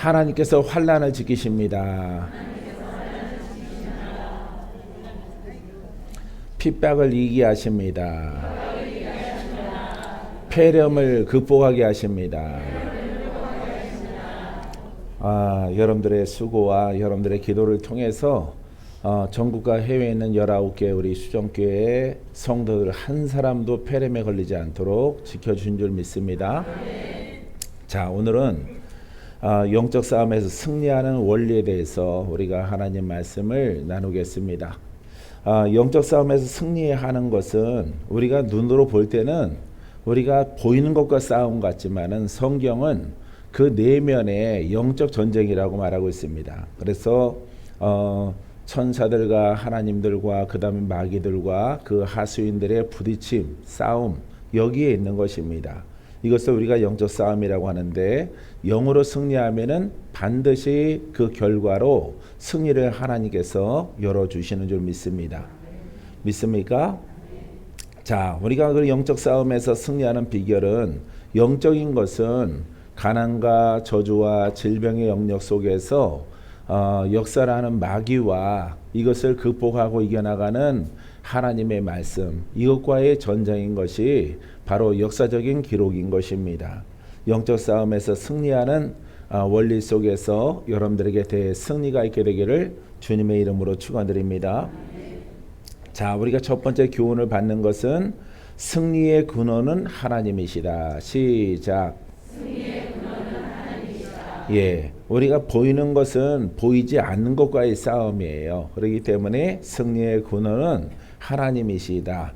하나님께서 환난을 지키십니다. 핍박을 이기게 하십니다. 폐렴을 극복하게 하십니다. 여러분들의 수고와 여러분들의 기도를 통해서 전국과 해외에 있는 19개 우리 수정교회 성도들 한 사람도 폐렴에 걸리지 않도록 지켜주신 줄 믿습니다. 자, 오늘은 영적 싸움에서 승리하는 원리에 대해서 우리가 하나님 말씀을 나누겠습니다. 영적 싸움에서 승리하는 것은 우리가 눈으로 볼 때는 우리가 보이는 것과 싸움 같지만은 성경은 그 내면의 영적 전쟁이라고 말하고 있습니다. 그래서 천사들과 하나님들과 그 다음에 마귀들과 그 하수인들의 부딪힘, 싸움, 여기에 있는 것입니다. 이것을 우리가 영적 싸움이라고 하는데, 영으로 승리하면은 반드시 그 결과로 승리를 하나님께서 열어주시는 줄 믿습니다. 믿습니까? 자, 우리가 그 영적 싸움에서 승리하는 비결은, 영적인 것은 가난과 저주와 질병의 영역 속에서 역사라는 마귀와 이것을 극복하고 이겨나가는 하나님의 말씀, 이것과의 전쟁인 것이 바로 역사적인 기록인 것입니다. 영적 싸움에서 승리하는 원리 속에서 여러분들에게 대승리가 있게 되기를 주님의 이름으로 축원드립니다. 자, 우리가 첫 번째 교훈을 받는 것은 승리의 근원은 하나님이시다. 시작. 승리의 근원은 하나님이시다. 예, 우리가 보이는 것은 보이지 않는 것과의 싸움이에요. 그렇기 때문에 승리의 근원은 하나님이시다.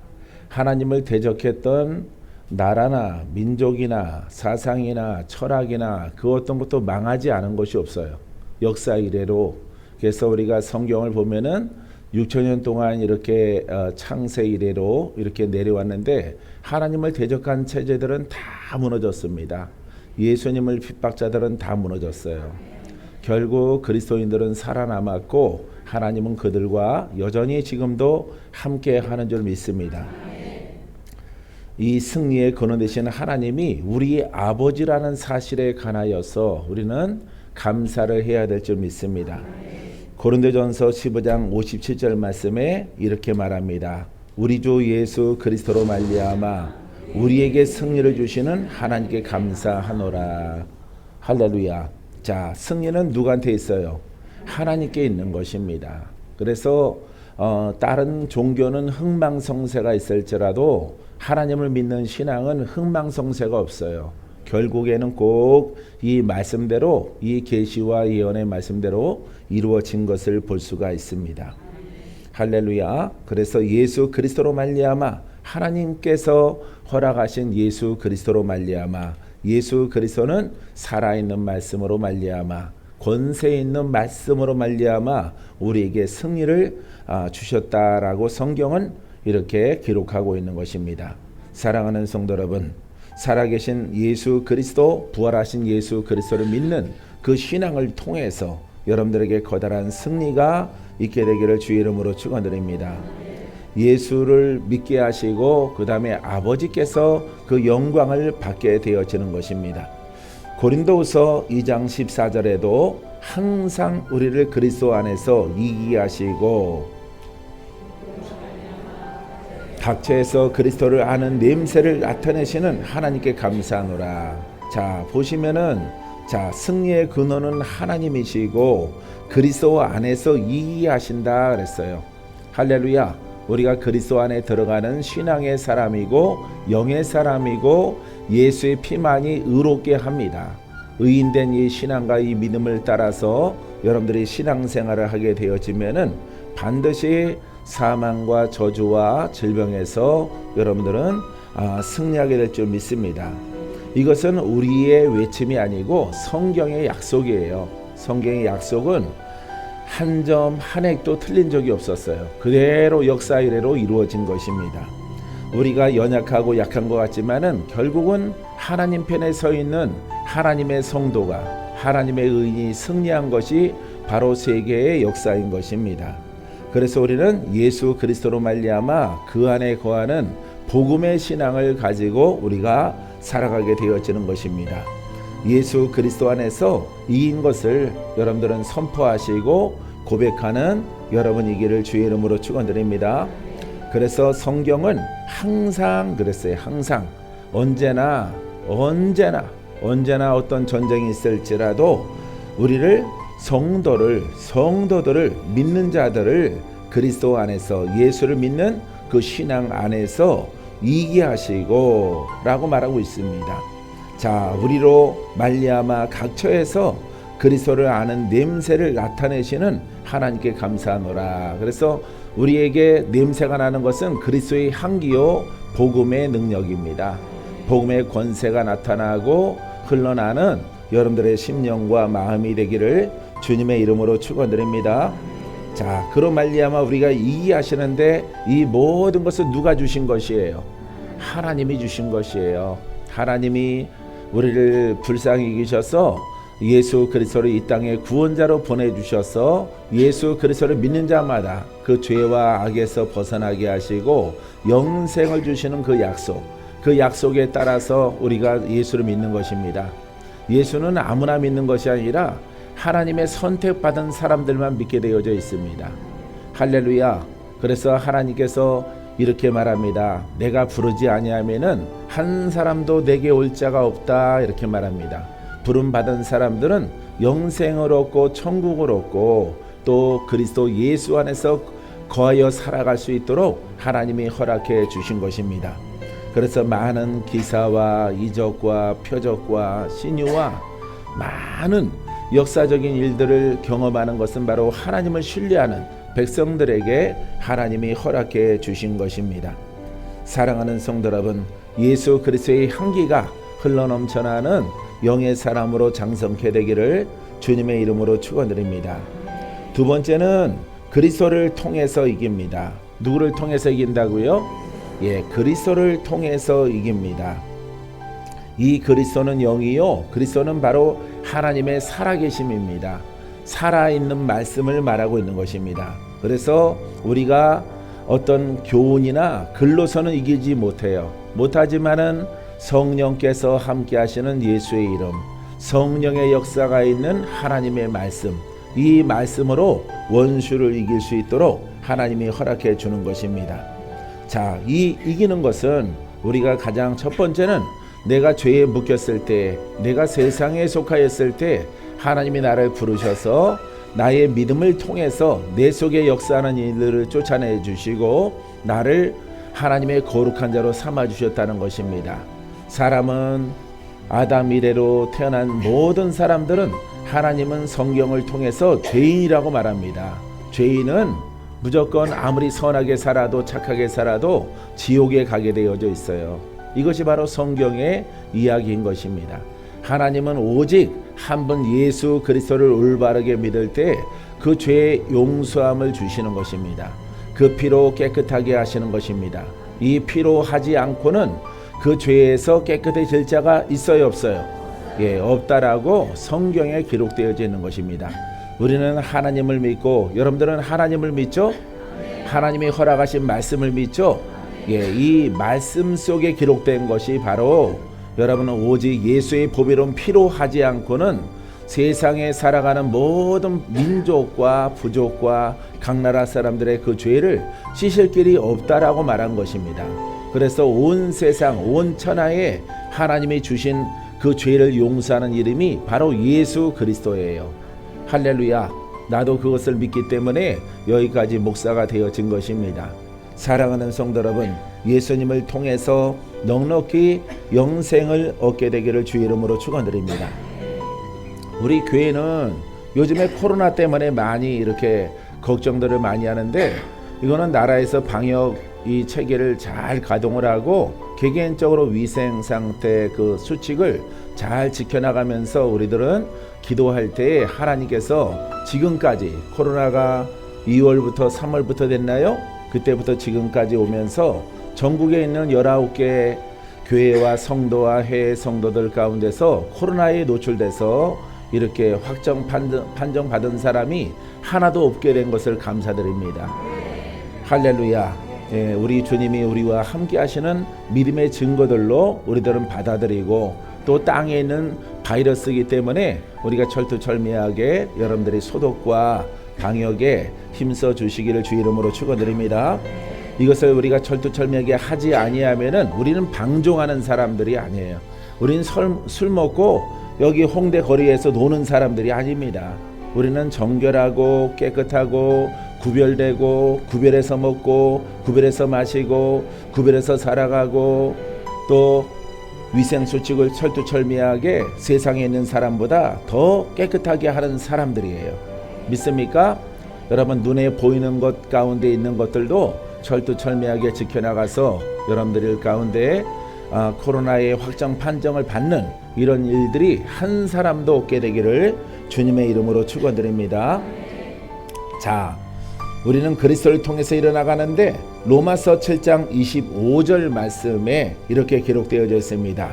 하나님을 대적했던 나라나 민족이나 사상이나 철학이나 그 어떤 것도 망하지 않은 것이 없어요. 역사 이래로. 그래서 우리가 성경을 보면은 6,000년 동안 이렇게 창세 이래로 이렇게 내려왔는데 하나님을 대적한 체제들은 다 무너졌습니다. 예수님을 핍박자들은 다 무너졌어요. 결국 그리스도인들은 살아남았고 하나님은 그들과 여전히 지금도 함께 하는 줄 믿습니다. 이 승리의 근원 되시는 하나님이 우리 아버지라는 사실에 관하여서 우리는 감사를 해야 될 줄 믿습니다. 고린도전서 15장 57절 말씀에 이렇게 말합니다. 우리 주 예수 그리스도로 말미암아 우리에게 승리를 주시는 하나님께 감사하노라. 할렐루야. 자, 승리는 누구한테 있어요? 하나님께 있는 것입니다. 그래서 다른 종교는 흥망성쇠가 있을지라도 하나님을 믿는 신앙은 흥망성쇠가 없어요. 결국에는 꼭 이 말씀대로, 이 계시와 예언의 말씀대로 이루어진 것을 볼 수가 있습니다. 할렐루야. 그래서 예수 그리스도로 말미암아, 하나님께서 허락하신 예수 그리스도로 말미암아, 예수 그리스도는 살아있는 말씀으로 말미암아, 권세 있는 말씀으로 말미암아 우리에게 승리를 주셨다라고 성경은 이렇게 기록하고 있는 것입니다. 사랑하는 성도 여러분, 살아계신 예수 그리스도, 부활하신 예수 그리스도를 믿는 그 신앙을 통해서 여러분들에게 커다란 승리가 있게 되기를 주의 이름으로 축원드립니다. 예수를 믿게 하시고 그 다음에 아버지께서 그 영광을 받게 되어지는 것입니다. 고린도후서 2장 14절에도 항상 우리를 그리스도 안에서 이기게 하시고 각처에서 그리스도를 아는 냄새를 나타내시는 하나님께 감사하노라. 자, 보시면은 자, 승리의 근원은 하나님이시고 그리스도 안에서 이기게 하신다 그랬어요. 할렐루야. 우리가 그리스도 안에 들어가는 신앙의 사람이고 영의 사람이고 예수의 피만이 의롭게 합니다. 의인된 이 신앙과 이 믿음을 따라서 여러분들이 신앙생활을 하게 되어지면은 반드시 사망과 저주와 질병에서 여러분들은 승리하게 될 줄 믿습니다. 이것은 우리의 외침이 아니고 성경의 약속이에요. 성경의 약속은 한 점 한 획도 틀린 적이 없었어요. 그대로 역사 이래로 이루어진 것입니다. 우리가 연약하고 약한 것 같지만은 결국은 하나님 편에 서 있는 하나님의 성도가, 하나님의 의인이 승리한 것이 바로 세계의 역사인 것입니다. 그래서 우리는 예수 그리스도로 말미암아 그 안에 거하는 복음의 신앙을 가지고 우리가 살아가게 되어지는 것입니다. 예수 그리스도 안에서 이긴 것을 여러분들은 선포하시고 고백하는 여러분이기를 주의 이름으로 축원드립니다. 그래서 성경은 항상 그랬어요. 항상 언제나 어떤 전쟁이 있을지라도 우리를 성도들을 믿는 자들을 그리스도 안에서 예수를 믿는 그 신앙 안에서 이기게 하시고 라고 말하고 있습니다. 자, 우리로 말미암아 각처에서 그리스도를 아는 냄새를 나타내시는 하나님께 감사하노라. 그래서 우리에게 냄새가 나는 것은 그리스도의 향기요 복음의 능력입니다. 복음의 권세가 나타나고 흘러나는 여러분들의 심령과 마음이 되기를 주님의 이름으로 축원드립니다. 자, 그로 말미암아 우리가 이기게 하시는데 이 모든 것은 누가 주신 것이에요? 하나님이 주신 것이에요. 하나님이 우리를 불쌍히 여기셔서 예수 그리스도를 이 땅에 구원자로 보내주셔서 예수 그리스도를 믿는 자마다 그 죄와 악에서 벗어나게 하시고 영생을 주시는 그 약속에 따라서 우리가 예수를 믿는 것입니다. 예수는 아무나 믿는 것이 아니라 하나님의 선택받은 사람들만 믿게 되어져 있습니다. 할렐루야. 그래서 하나님께서 이렇게 말합니다. 내가 부르지 아니하면은 한 사람도 내게 올 자가 없다. 이렇게 말합니다. 부름 받은 사람들은 영생을 얻고 천국을 얻고 또 그리스도 예수 안에서 거하여 살아갈 수 있도록 하나님이 허락해 주신 것입니다. 그래서 많은 기사와 이적과 표적과 신유와 많은 역사적인 일들을 경험하는 것은 바로 하나님을 신뢰하는 백성들에게 하나님이 허락해 주신 것입니다. 사랑하는 성도 여러분, 예수 그리스도의 향기가 흘러넘쳐나는 영의 사람으로 장성케 되기를 주님의 이름으로 축원드립니다. 두 번째는 그리스도를 통해서 이깁니다. 누구를 통해서 이긴다고요? 그리스도를 통해서 이깁니다. 이 그리스도는 영이요, 그리스도는 바로 하나님의 살아계심입니다. 살아있는 말씀을 말하고 있는 것입니다. 그래서 우리가 어떤 교훈이나 글로서는 이기지 못하지만은 성령께서 함께 하시는 예수의 이름, 성령의 역사가 있는 하나님의 말씀, 이 말씀으로 원수를 이길 수 있도록 하나님이 허락해 주는 것입니다. 자, 이 이기는 것은 우리가 가장 첫 번째는 내가 죄에 묶였을 때, 내가 세상에 속하였을 때 하나님이 나를 부르셔서 나의 믿음을 통해서 내 속에 역사하는 일들을 쫓아내 주시고 나를 하나님의 거룩한 자로 삼아 주셨다는 것입니다. 사람은 아담 이래로 태어난 모든 사람들은 하나님은 성경을 통해서 죄인이라고 말합니다. 죄인은 무조건 아무리 선하게 살아도 착하게 살아도 지옥에 가게 되어져 있어요. 이것이 바로 성경의 이야기인 것입니다. 하나님은 오직 한 번 예수 그리스도를 올바르게 믿을 때 그 죄의 용서함을 주시는 것입니다. 그 피로 깨끗하게 하시는 것입니다. 이 피로 하지 않고는 그 죄에서 깨끗해질 자가 있어요, 없어요? 없다라고 성경에 기록되어져 있는 것입니다. 우리는 하나님을 믿고, 여러분들은 하나님을 믿죠? 하나님이 허락하신 말씀을 믿죠? 이 말씀 속에 기록된 것이 바로 여러분은 오직 예수의 보배로운 피로 하지 않고는 세상에 살아가는 모든 민족과 부족과 각 나라 사람들의 그 죄를 씻을 길이 없다라고 말한 것입니다. 그래서 온 세상, 온 천하에 하나님이 주신 그 죄를 용서하는 이름이 바로 예수 그리스도예요. 할렐루야. 나도 그것을 믿기 때문에 여기까지 목사가 되어진 것입니다. 사랑하는 성도 여러분, 예수님을 통해서 넉넉히 영생을 얻게 되기를 주 이름으로 축원드립니다. 우리 교회는 요즘에 코로나 때문에 많이 이렇게 걱정들을 많이 하는데, 이거는 나라에서 방역 이 체계를 잘 가동을 하고 개개인적으로 위생 상태 그 수칙을 잘 지켜나가면서 우리들은 기도할 때 하나님께서 지금까지 코로나가 2월부터 3월부터 됐나요? 그때부터 지금까지 오면서 전국에 있는 19개 교회와 성도와 해외 성도들 가운데서 코로나에 노출돼서 이렇게 확정 판정 받은 사람이 하나도 없게 된 것을 감사드립니다. 할렐루야. 우리 주님이 우리와 함께 하시는 믿음의 증거들로 우리들은 받아들이고 또 땅에 있는 바이러스이기 때문에 우리가 철두철미하게 여러분들이 소독과 방역에 힘써 주시기를 주 이름으로 축원드립니다. 이것을 우리가 철두철미하게 하지 아니하면은 우리는 방종하는 사람들이 아니에요. 우리는 술 먹고 여기 홍대 거리에서 노는 사람들이 아닙니다. 우리는 정결하고 깨끗하고 구별되고 구별해서 먹고 구별해서 마시고 구별해서 살아가고 또 위생수칙을 철두철미하게 세상에 있는 사람보다 더 깨끗하게 하는 사람들이에요. 믿습니까? 여러분 눈에 보이는 것 가운데 있는 것들도 철두철미하게 지켜나가서 여러분들 가운데 코로나의 확정 판정을 받는 이런 일들이 한 사람도 없게 되기를 주님의 이름으로 축원드립니다. 자, 우리는 그리스도를 통해서 일어나가는데 로마서 7장 25절 말씀에 이렇게 기록되어져 있습니다.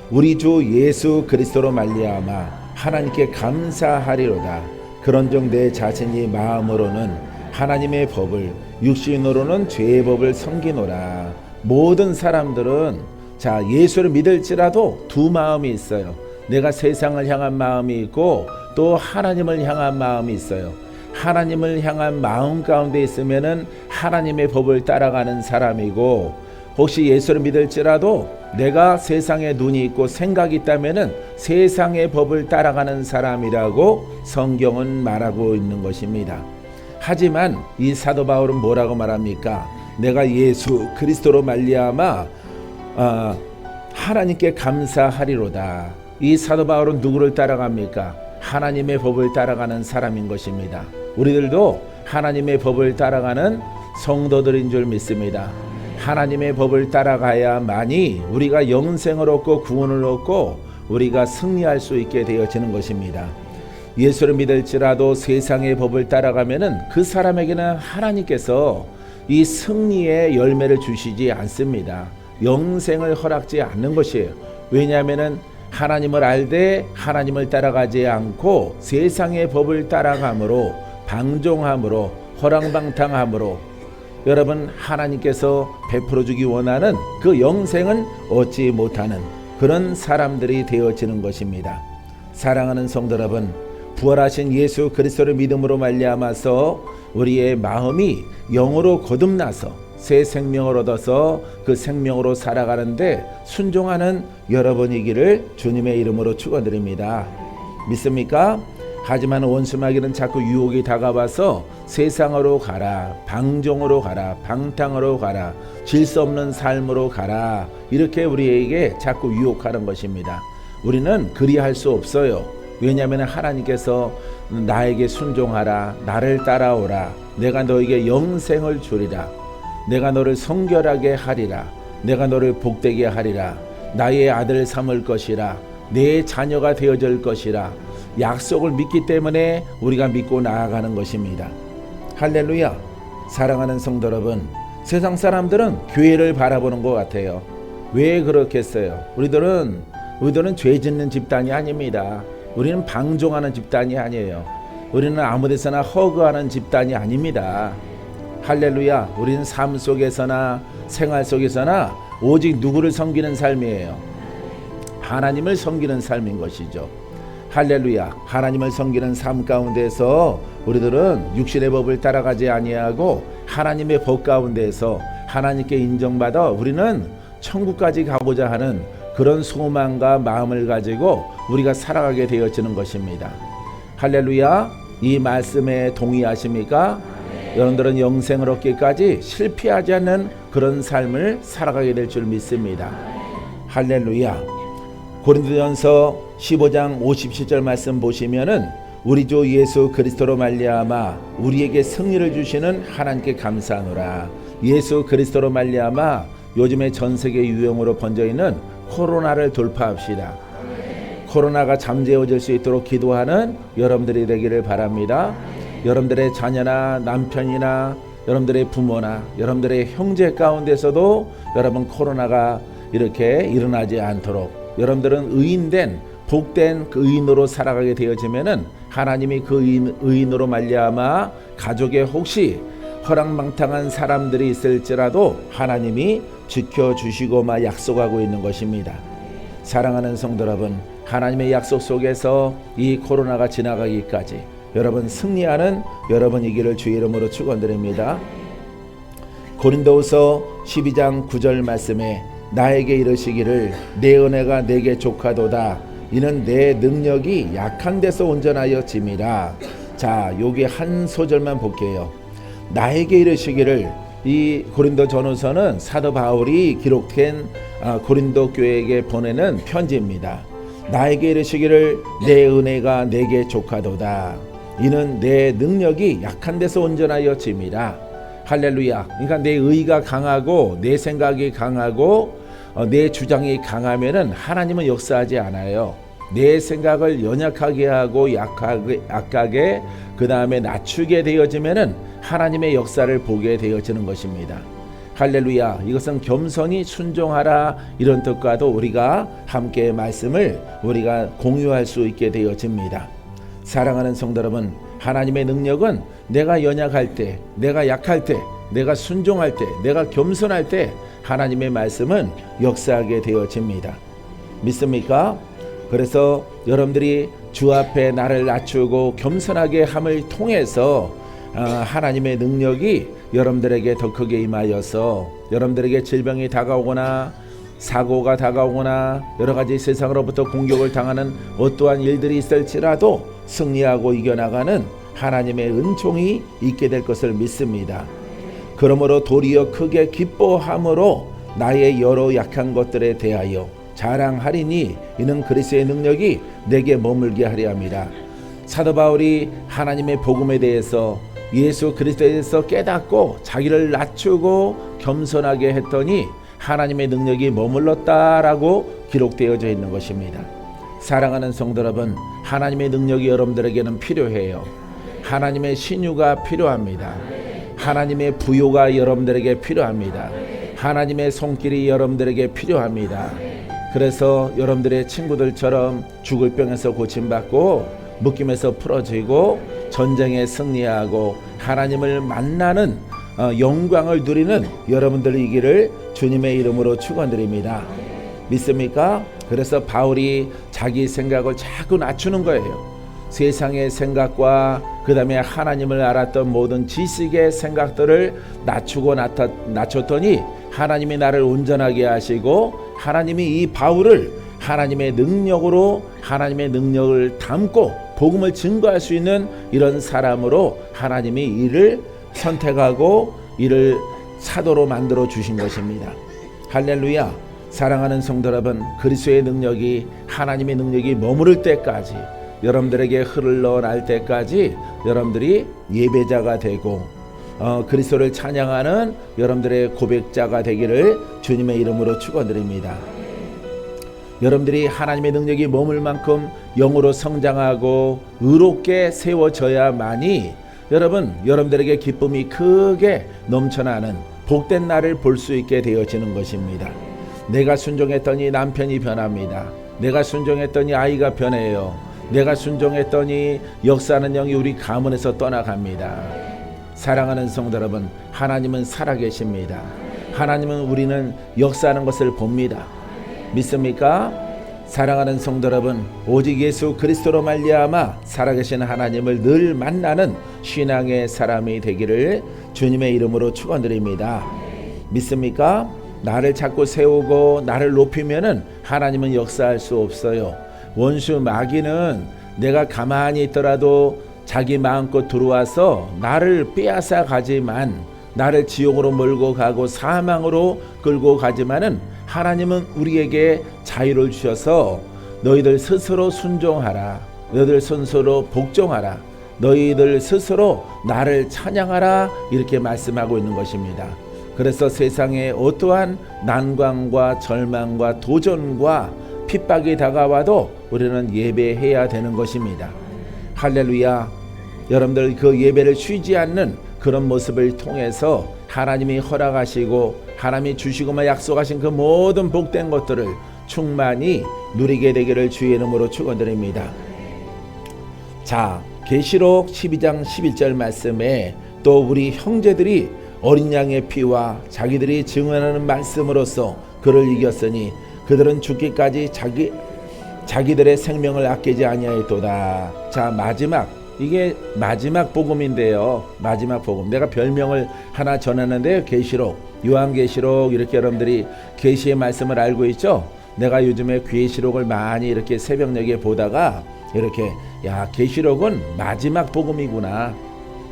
우리 주 예수 그리스도로 말미암아 하나님께 감사하리로다. 그런즉 내 자신이 마음으로는 하나님의 법을 육신으로는 죄의 법을 섬기노라. 모든 사람들은 자 예수를 믿을지라도 두 마음이 있어요. 내가 세상을 향한 마음이 있고 또 하나님을 향한 마음이 있어요. 하나님을 향한 마음 가운데 있으면은 하나님의 법을 따라가는 사람이고, 혹시 예수를 믿을지라도 내가 세상에 눈이 있고 생각이 있다면은 세상의 법을 따라가는 사람이라고 성경은 말하고 있는 것입니다. 하지만 이 사도 바울은 뭐라고 말합니까? 내가 예수 그리스도로 말미암아 하나님께 감사하리로다. 이 사도 바울은 누구를 따라갑니까? 하나님의 법을 따라가는 사람인 것입니다. 우리들도 하나님의 법을 따라가는 성도들인 줄 믿습니다. 하나님의 법을 따라가야만이 우리가 영생을 얻고 구원을 얻고 우리가 승리할 수 있게 되어지는 것입니다. 예수를 믿을지라도 세상의 법을 따라가면은 그 사람에게는 하나님께서 이 승리의 열매를 주시지 않습니다. 영생을 허락지 않는 것이에요. 왜냐하면은 하나님을 알되 하나님을 따라가지 않고 세상의 법을 따라감으로 방종함으로 허랑방탕함으로 여러분 하나님께서 베풀어 주기 원하는 그 영생은 얻지 못하는 그런 사람들이 되어지는 것입니다. 사랑하는 성도 여러분, 부활하신 예수 그리스도를 믿음으로 말미암아서 우리의 마음이 영으로 거듭나서 새 생명을 얻어서 그 생명으로 살아가는데 순종하는 여러분이기를 주님의 이름으로 축원드립니다. 믿습니까? 하지만 원수마귀는 자꾸 유혹이 다가와서 세상으로 가라, 방종으로 가라, 방탕으로 가라, 질서 없는 삶으로 가라, 이렇게 우리에게 자꾸 유혹하는 것입니다. 우리는 그리할 수 없어요. 왜냐하면 하나님께서 나에게 순종하라, 나를 따라오라, 내가 너에게 영생을 주리라, 내가 너를 성결하게 하리라, 내가 너를 복되게 하리라, 나의 아들 삼을 것이라, 내 자녀가 되어질 것이라 약속을 믿기 때문에 우리가 믿고 나아가는 것입니다. 할렐루야. 사랑하는 성도 여러분, 세상 사람들은 교회를 바라보는 것 같아요. 왜 그렇겠어요? 우리들은 죄 짓는 집단이 아닙니다. 우리는 방종하는 집단이 아니에요. 우리는 아무데서나 허그하는 집단이 아닙니다. 할렐루야. 우리는 삶 속에서나 생활 속에서나 오직 누구를 섬기는 삶이에요? 하나님을 섬기는 삶인 것이죠. 할렐루야. 하나님을 섬기는 삶 가운데서 우리들은 육신의 법을 따라가지 아니하고 하나님의 법 가운데서 하나님께 인정받아 우리는 천국까지 가고자 하는 그런 소망과 마음을 가지고 우리가 살아가게 되어지는 것입니다. 할렐루야. 이 말씀에 동의하십니까? 여러분들은 영생을 얻기까지 실패하지 않는 그런 삶을 살아가게 될 줄 믿습니다. 할렐루야. 고린도전서 15장 57절 말씀 보시면은 우리 주 예수 그리스도로 말미암아 우리에게 승리를 주시는 하나님께 감사하노라. 예수 그리스도로 말미암아 요즘에 전 세계 유행으로 번져 있는 코로나를 돌파합시다. 코로나가 잠재워질 수 있도록 기도하는 여러분들이 되기를 바랍니다. 여러분들의 자녀나 남편이나 여러분들의 부모나 여러분들의 형제 가운데서도 여러분 코로나가 이렇게 일어나지 않도록 여러분들은 의인된 복된 그 의인으로 살아가게 되어지면은 하나님이 그 의인으로 말미암아 가족에 혹시 허랑방탕한 사람들이 있을지라도 하나님이 지켜주시고만 약속하고 있는 것입니다. 사랑하는 성도 여러분, 하나님의 약속 속에서 이 코로나가 지나가기까지 여러분 승리하는 여러분이기를 주의 이름으로 축원드립니다. 고린도후서 12장 9절 말씀에 나에게 이르시기를 내 은혜가 내게 족하도다. 이는 내 능력이 약한 데서 온전하여 짐이라. 자, 여기 한 소절만 볼게요. 나에게 이르시기를, 이 고린도 전후서는 사도 바울이 기록한 고린도 교회에게 보내는 편지입니다. 나에게 이르시기를 내 은혜가 내게 족하도다. 이는 내 능력이 약한 데서 온전하여 짐이라. 할렐루야. 그러니까 내 의가 강하고 내 생각이 강하고 내 주장이 강하면은 하나님은 역사하지 않아요. 내 생각을 연약하게 하고 약하게 그 다음에 낮추게 되어지면은 하나님의 역사를 보게 되어지는 것입니다. 할렐루야. 이것은 겸손히 순종하라, 이런 뜻과도 우리가 함께 말씀을 우리가 공유할 수 있게 되어집니다. 사랑하는 성도 여러분, 하나님의 능력은 내가 연약할 때, 내가 약할 때, 내가 순종할 때, 내가 겸손할 때 하나님의 말씀은 역사하게 되어집니다. 믿습니까? 그래서 여러분들이 주 앞에 나를 낮추고 겸손하게 함을 통해서 하나님의 능력이 여러분들에게 더 크게 임하여서 여러분들에게 질병이 다가오거나 사고가 다가오거나 여러 가지 세상으로부터 공격을 당하는 어떠한 일들이 있을지라도 승리하고 이겨나가는 하나님의 은총이 있게 될 것을 믿습니다. 그러므로 도리어 크게 기뻐함으로 나의 여러 약한 것들에 대하여 자랑하리니 이는 그리스도의 능력이 내게 머물게 하려 함이라. 사도 바울이 하나님의 복음에 대해서 예수 그리스도에 대해서 깨닫고 자기를 낮추고 겸손하게 했더니 하나님의 능력이 머물렀다라고 기록되어져 있는 것입니다. 사랑하는 성도 여러분, 하나님의 능력이 여러분들에게는 필요해요. 하나님의 신유가 필요합니다. 하나님의 부요가 여러분들에게 필요합니다. 하나님의 손길이 여러분들에게 필요합니다. 그래서 여러분들의 친구들처럼 죽을 병에서 고침받고 묶임에서 풀어지고 전쟁에 승리하고 하나님을 만나는 영광을 누리는 여러분들이기를 주님의 이름으로 축원드립니다. 믿습니까? 그래서 바울이 자기 생각을 자꾸 낮추는 거예요. 세상의 생각과 그 다음에 하나님을 알았던 모든 지식의 생각들을 낮췄더니 하나님이 나를 온전하게 하시고 하나님이 이 바울을 하나님의 능력으로 하나님의 능력을 담고 복음을 증거할 수 있는 이런 사람으로 하나님이 이를 선택하고 이를 사도로 만들어 주신 것입니다. 할렐루야. 사랑하는 성도 여러분, 그리스도의 능력이 하나님의 능력이 머무를 때까지 여러분들에게 흘러날 때까지 여러분들이 예배자가 되고 그리스도를 찬양하는 여러분들의 고백자가 되기를 주님의 이름으로 축원드립니다. 여러분들이 하나님의 능력이 머물 만큼 영으로 성장하고 의롭게 세워져야만이 여러분들에게 기쁨이 크게 넘쳐나는 복된 날을 볼 수 있게 되어지는 것입니다. 내가 순종했더니 남편이 변합니다. 내가 순종했더니 아이가 변해요. 내가 순종했더니 역사하는 영이 우리 가문에서 떠나갑니다. 사랑하는 성도 여러분, 하나님은 살아계십니다. 하나님은 우리는 역사하는 것을 봅니다. 믿습니까? 사랑하는 성도 여러분, 오직 예수 그리스도로 말미암아 살아계신 하나님을 늘 만나는 신앙의 사람이 되기를 주님의 이름으로 축원드립니다. 믿습니까? 나를 자꾸 세우고 나를 높이면은 하나님은 역사할 수 없어요. 원수 마귀는 내가 가만히 있더라도 자기 마음껏 들어와서 나를 빼앗아 가지만, 나를 지옥으로 몰고 가고 사망으로 끌고 가지만은 하나님은 우리에게 자유를 주셔서 너희들 스스로 순종하라, 너희들 스스로 복종하라, 너희들 스스로 나를 찬양하라, 이렇게 말씀하고 있는 것입니다. 그래서 세상에 어떠한 난관과 절망과 도전과 핍박이 다가와도 우리는 예배해야 되는 것입니다. 할렐루야. 여러분들 그 예배를 쉬지 않는 그런 모습을 통해서 하나님이 허락하시고 하나님이 주시고만 약속하신 그 모든 복된 것들을 충만히 누리게 되기를 주의 이름으로 축원드립니다. 자, 계시록 12장 11절 말씀에 또 우리 형제들이 어린 양의 피와 자기들이 증언하는 말씀으로써 그를 이겼으니 그들은 죽기까지 자기들의 생명을 아끼지 아니하였도다. 자, 마지막, 이게 마지막 복음인데요. 마지막 복음. 내가 별명을 하나 전하는데요. 계시록, 요한계시록, 이렇게 여러분들이 계시의 말씀을 알고 있죠. 내가 요즘에 계시록을 많이 이렇게 새벽녘에 보다가 이렇게, 야, 계시록은 마지막 복음이구나.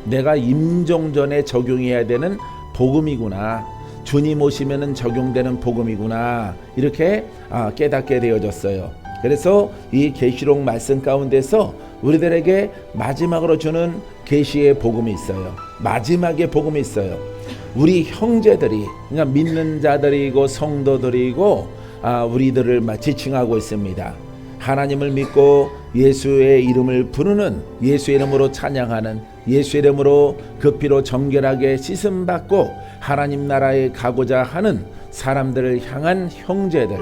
내가 임종전에 적용해야 되는 복음이구나. 주님 오시면은 적용되는 복음이구나. 이렇게 깨닫게 되어졌어요. 그래서 이 계시록 말씀 가운데서 우리들에게 마지막으로 주는 계시의 복음이 있어요. 마지막의 복음이 있어요. 우리 형제들이, 그러니까 믿는 자들이고 성도들이고 우리들을 지칭하고 있습니다. 하나님을 믿고 예수의 이름을 부르는, 예수의 이름으로 찬양하는, 예수의 이름으로 그 피로 정결하게 씻음받고 하나님 나라에 가고자 하는 사람들을 향한 형제들,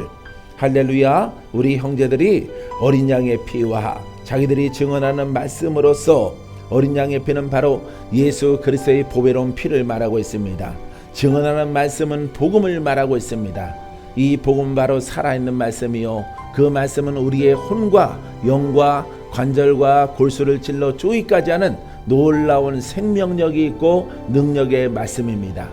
할렐루야. 우리 형제들이 어린 양의 피와 자기들이 증언하는 말씀으로써, 어린 양의 피는 바로 예수 그리스도의 보배로운 피를 말하고 있습니다. 증언하는 말씀은 복음을 말하고 있습니다. 이 복음 바로 살아있는 말씀이요, 그 말씀은 우리의 혼과 영과 관절과 골수를 찔러 쪼이까지 하는 놀라운 생명력이 있고 능력의 말씀입니다.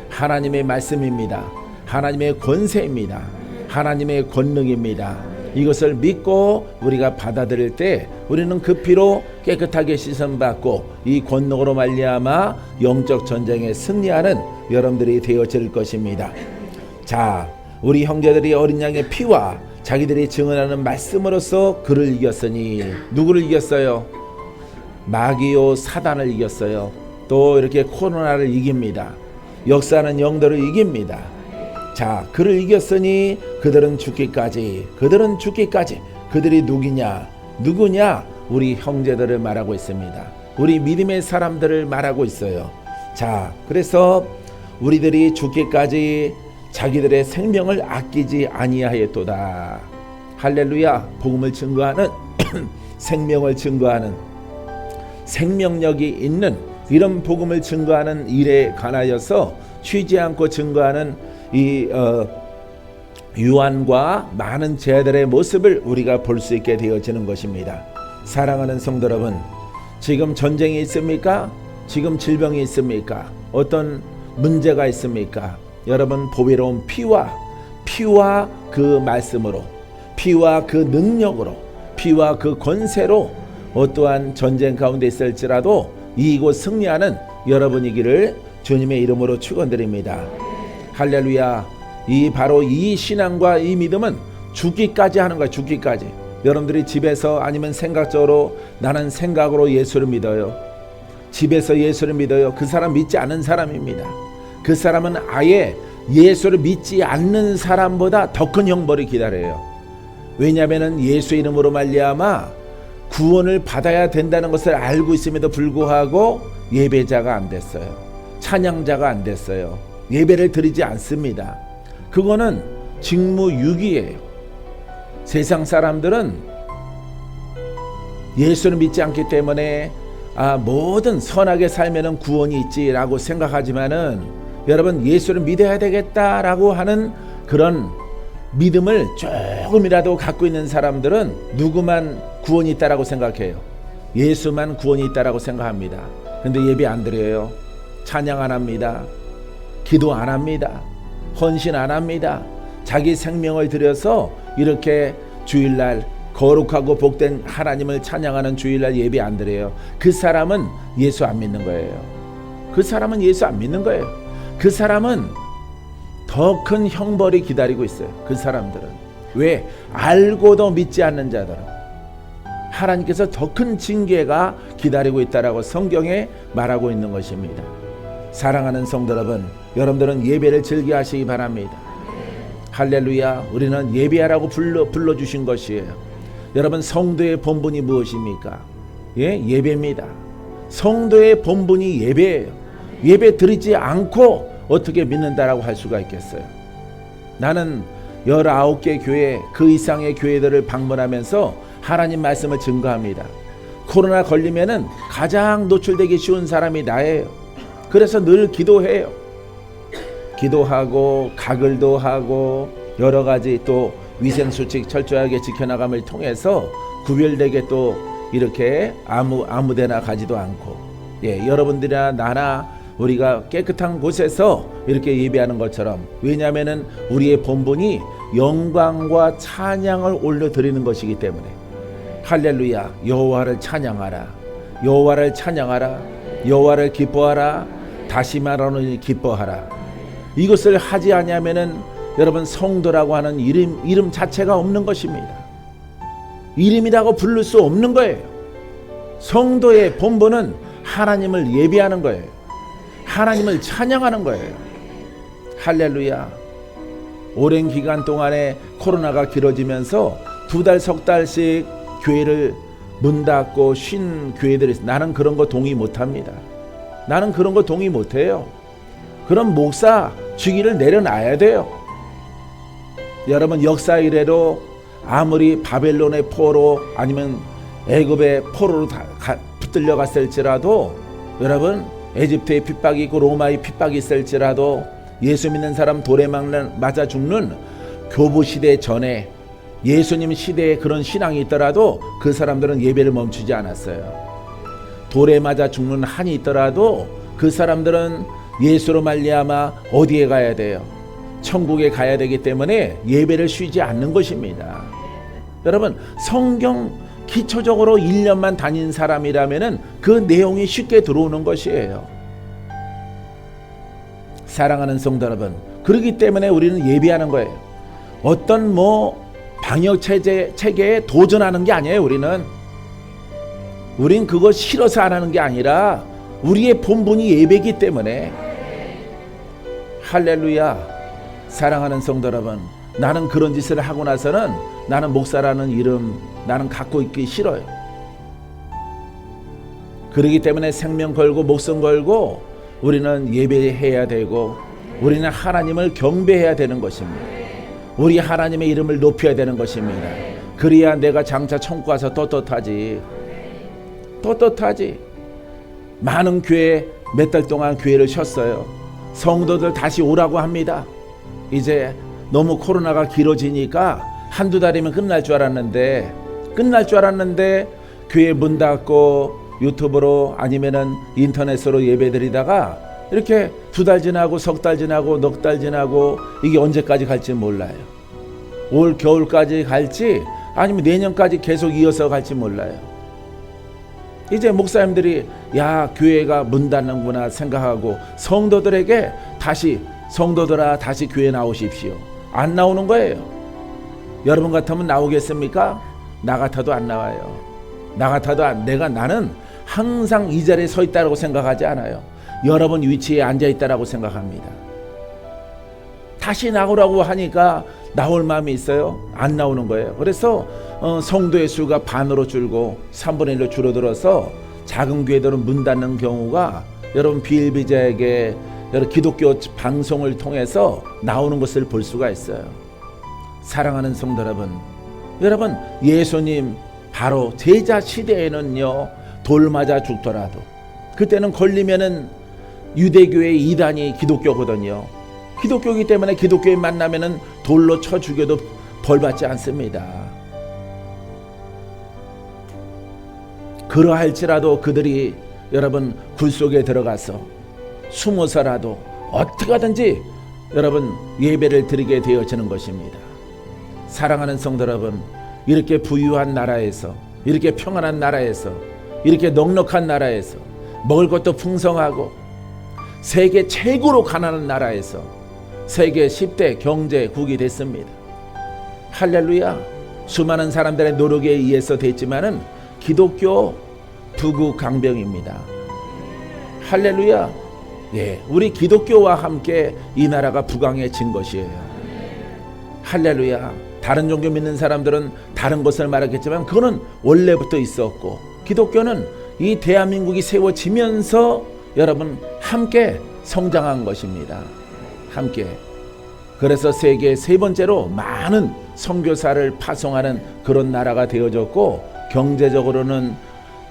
하나님의 말씀입니다. 하나님의 권세입니다. 하나님의 권능입니다. 이것을 믿고 우리가 받아들일 때 우리는 그 피로 깨끗하게 씻음받고 이 권능으로 말미암아 영적 전쟁에 승리하는 여러분들이 되어질 것입니다. 자, 우리 형제들이 어린 양의 피와 자기들이 증언하는 말씀으로써 그를 이겼으니, 누구를 이겼어요? 마귀요 사단을 이겼어요. 또 이렇게 코로나를 이깁니다. 역사하는 영들을 이깁니다. 자, 그를 이겼으니 그들은 죽기까지. 그들이 누구냐? 우리 형제들을 말하고 있습니다. 우리 믿음의 사람들을 말하고 있어요. 자, 그래서 우리들이 죽기까지 자기들의 생명을 아끼지 아니하였도다. 할렐루야. 복음을 증거하는 생명을 증거하는, 생명력이 있는 이런 복음을 증거하는 일에 관하여서 쉬지 않고 증거하는 이 유한과 많은 제자들의 모습을 우리가 볼 수 있게 되어지는 것입니다. 사랑하는 성도 여러분, 지금 전쟁이 있습니까? 지금 질병이 있습니까? 어떤 문제가 있습니까? 여러분, 보배로운 피와 그 말씀으로, 피와 그 능력으로, 피와 그 권세로 어떠한 전쟁 가운데 있을지라도 이곳 승리하는 여러분이기를 주님의 이름으로 축원드립니다. 할렐루야. 바로 이 신앙과 이 믿음은 죽기까지 하는 거야. 죽기까지. 여러분들이 집에서 아니면 생각적으로, 나는 생각으로 예수를 믿어요, 집에서 예수를 믿어요, 그 사람 믿지 않은 사람입니다. 그 사람은 아예 예수를 믿지 않는 사람보다 더 큰 형벌이 기다려요. 왜냐하면 예수의 이름으로 말미암아 구원을 받아야 된다는 것을 알고 있음에도 불구하고 예배자가 안 됐어요. 찬양자가 안 됐어요. 예배를 드리지 않습니다. 그거는 직무유기예요. 세상 사람들은 예수를 믿지 않기 때문에 뭐든 선하게 살면은 구원이 있지라고 생각하지만은, 여러분, 예수를 믿어야 되겠다라고 하는 그런 믿음을 조금이라도 갖고 있는 사람들은 누구만 구원이 있다라고 생각해요? 예수만 구원이 있다라고 생각합니다. 근데 예배 안 드려요. 찬양 안 합니다. 기도 안 합니다. 헌신 안 합니다. 자기 생명을 들여서 이렇게 주일날 거룩하고 복된 하나님을 찬양하는 주일날 예배 안 드려요. 그 사람은 예수 안 믿는 거예요. 그 사람은 예수 안 믿는 거예요. 그 사람은 더 큰 형벌이 기다리고 있어요. 그 사람들은. 왜? 알고도 믿지 않는 자들은 하나님께서 더 큰 징계가 기다리고 있다라고 성경에 말하고 있는 것입니다. 사랑하는 성도 여러분, 여러분들은 예배를 즐겨하시기 바랍니다. 할렐루야. 우리는 예배하라고 불러주신 것이에요. 여러분, 성도의 본분이 무엇입니까? 예배입니다. 성도의 본분이 예배예요. 예배 드리지 않고 어떻게 믿는다라고 할 수가 있겠어요? 나는 19개 교회, 그 이상의 교회들을 방문하면서 하나님 말씀을 증거합니다. 코로나 걸리면은 가장 노출되기 쉬운 사람이 나예요. 그래서 늘 기도해요. 기도하고 가글도 하고 여러 가지 또 위생수칙 철저하게 지켜나감을 통해서 구별되게 또 이렇게 아무데나 가지도 않고, 여러분들이나 나나 우리가 깨끗한 곳에서 이렇게 예배하는 것처럼, 왜냐하면은 우리의 본분이 영광과 찬양을 올려드리는 것이기 때문에. 할렐루야. 여호와를 찬양하라, 여호와를 찬양하라, 여호와를 기뻐하라, 다시 말하노니 기뻐하라. 이것을 하지 아니하면은 여러분 성도라고 하는 이름 자체가 없는 것입니다. 이름이라고 부를 수 없는 거예요. 성도의 본분은 하나님을 예배하는 거예요. 하나님을 찬양하는 거예요. 할렐루야. 오랜 기간 동안에 코로나가 길어지면서 2달, 석 달씩 교회를 문 닫고 쉰 교회들이 있어요. 나는 그런 거 동의 못합니다. 나는 그런 거 동의 못해요. 그럼 목사 직위를 내려놔야 돼요. 여러분, 역사 이래로 아무리 바벨론의 포로 아니면 애굽의 포로로 붙들려 갔을지라도, 여러분 에집트의 핍박이 있고 로마의 핍박이 있을지라도, 예수 믿는 사람 돌에 맞아 죽는 교부 시대 전에 예수님 시대에 그런 신앙이 있더라도 그 사람들은 예배를 멈추지 않았어요. 돌에 맞아 죽는 한이 있더라도 그 사람들은 예수로 말미암아 어디에 가야 돼요? 천국에 가야 되기 때문에 예배를 쉬지 않는 것입니다. 여러분, 성경 기초적으로 1년만 다닌 사람이라면 그 내용이 쉽게 들어오는 것이에요. 사랑하는 성도 여러분, 그렇기 때문에 우리는 예배하는 거예요. 어떤 방역 체계에 도전하는 게 아니에요. 우린 그거 싫어서 안 하는 게 아니라 우리의 본분이 예배이기 때문에. 할렐루야. 사랑하는 성도 여러분, 나는 그런 짓을 하고 나서는 나는 목사라는 이름 나는 갖고 있기 싫어요. 그렇기 때문에 생명 걸고 목숨 걸고 우리는 예배해야 되고, 우리는 하나님을 경배해야 되는 것입니다. 우리 하나님의 이름을 높여야 되는 것입니다. 그래야 내가 장차 천국 가서 떳떳하지. 많은 교회 몇 달 동안 교회를 쉬었어요. 성도들 다시 오라고 합니다. 이제 너무 코로나가 길어지니까 한두 달이면 끝날 줄 알았는데 교회 문 닫고 유튜브로 아니면은 인터넷으로 예배드리다가 이렇게 2달 지나고 석 달 지나고 넉 달 지나고 이게 언제까지 갈지 몰라요. 올 겨울까지 갈지 아니면 내년까지 계속 이어서 갈지 몰라요. 이제 목사님들이 교회가 문 닫는구나 생각하고 성도들에게 성도들아 다시 교회 나오십시오. 안 나오는 거예요. 여러분 같으면 나오겠습니까? 나 같아도 안 나와요. 나는 항상 이 자리에 서 있다고 생각하지 않아요. 여러분 위치에 앉아 있다고 생각합니다. 다시 나오라고 하니까 나올 마음이 있어요? 안 나오는 거예요. 그래서 성도의 수가 반으로 줄고 3분의 1로 줄어들어서 작은 교회들은 문 닫는 경우가 여러분 비일비재하게 여러분 기독교 방송을 통해서 나오는 것을 볼 수가 있어요. 사랑하는 성도 여러분 예수님 바로 제자 시대에는요, 돌 맞아 죽더라도 그때는 걸리면은 유대교의 이단이 기독교거든요. 기독교이기 때문에 기독교에 만나면은 돌로 쳐 죽여도 벌받지 않습니다. 그러할지라도 그들이 여러분 굴 속에 들어가서 숨어서라도 어떻게 하든지 여러분 예배를 드리게 되어지는 것입니다. 사랑하는 성도 여러분, 이렇게 부유한 나라에서, 이렇게 평안한 나라에서, 이렇게 넉넉한 나라에서, 먹을 것도 풍성하고 세계 최고로 가난한 나라에서 세계 10대 경제국이 됐습니다. 할렐루야. 수많은 사람들의 노력에 의해서 됐지만은 기독교 부국 강병입니다. 할렐루야. 우리 기독교와 함께 이 나라가 부강해진 것이에요. 할렐루야. 다른 종교 믿는 사람들은 다른 것을 말하겠지만 그거는 원래부터 있었고, 기독교는 이 대한민국이 세워지면서 여러분 함께 성장한 것입니다. 함께. 그래서 세계 세 번째로 많은 선교사를 파송하는 그런 나라가 되어졌고, 경제적으로는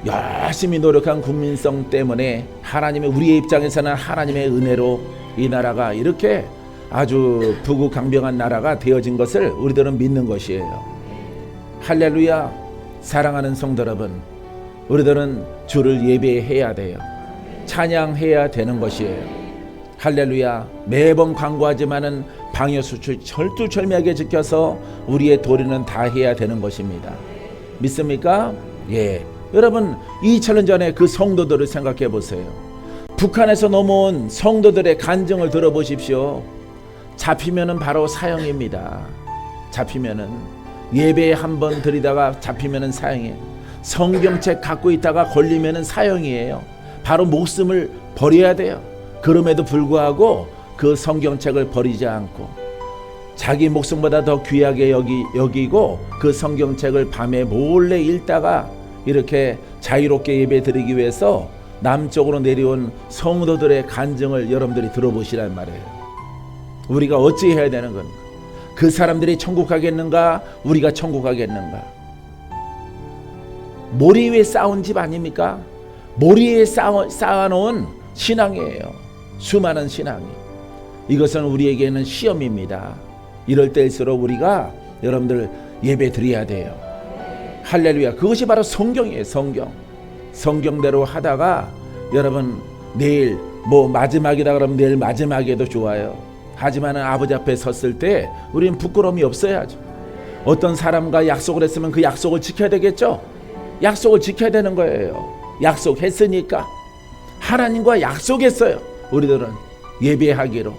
열심히 노력한 국민성 때문에 하나님의, 우리의 입장에서는 하나님의 은혜로 이 나라가 이렇게 아주 부국강병한 나라가 되어진 것을 우리들은 믿는 것이에요. 할렐루야. 사랑하는 성도 여러분, 우리들은 주를 예배해야 돼요. 찬양해야 되는 것이에요. 할렐루야. 매번 광고하지만은 방역수칙 철두철미하게 지켜서 우리의 도리는 다 해야 되는 것입니다. 믿습니까? 예. 여러분 2000년 전에 그 성도들을 생각해 보세요. 북한에서 넘어온 성도들의 간증을 들어보십시오. 잡히면은 바로 사형입니다. 잡히면은 예배에 한번 드리다가 잡히면은 사형이에요. 성경책 갖고 있다가 걸리면은 사형이에요. 바로 목숨을 버려야 돼요. 그럼에도 불구하고 그 성경책을 버리지 않고 자기 목숨보다 더 귀하게 여기고 그 성경책을 밤에 몰래 읽다가 이렇게 자유롭게 예배 드리기 위해서 남쪽으로 내려온 성도들의 간증을 여러분들이 들어보시란 말이에요. 우리가 어찌 해야 되는 건가? 그 사람들이 천국 가겠는가? 우리가 천국 가겠는가? 모리 위에 쌓은 집 아닙니까? 모리 위에 쌓아놓은 신앙이에요. 수많은 신앙이. 이것은 우리에게는 시험입니다. 이럴 때일수록 우리가 여러분들 예배 드려야 돼요. 할렐루야. 그것이 바로 성경이에요. 성경대로 하다가 여러분 내일 마지막이다 그러면 내일 마지막에도 좋아요. 하지만 아버지 앞에 섰을 때 우리는 부끄러움이 없어야죠. 어떤 사람과 약속을 했으면 그 약속을 지켜야 되겠죠. 약속을 지켜야 되는 거예요. 약속했으니까 하나님과 약속했어요. 우리들은 예배하기로,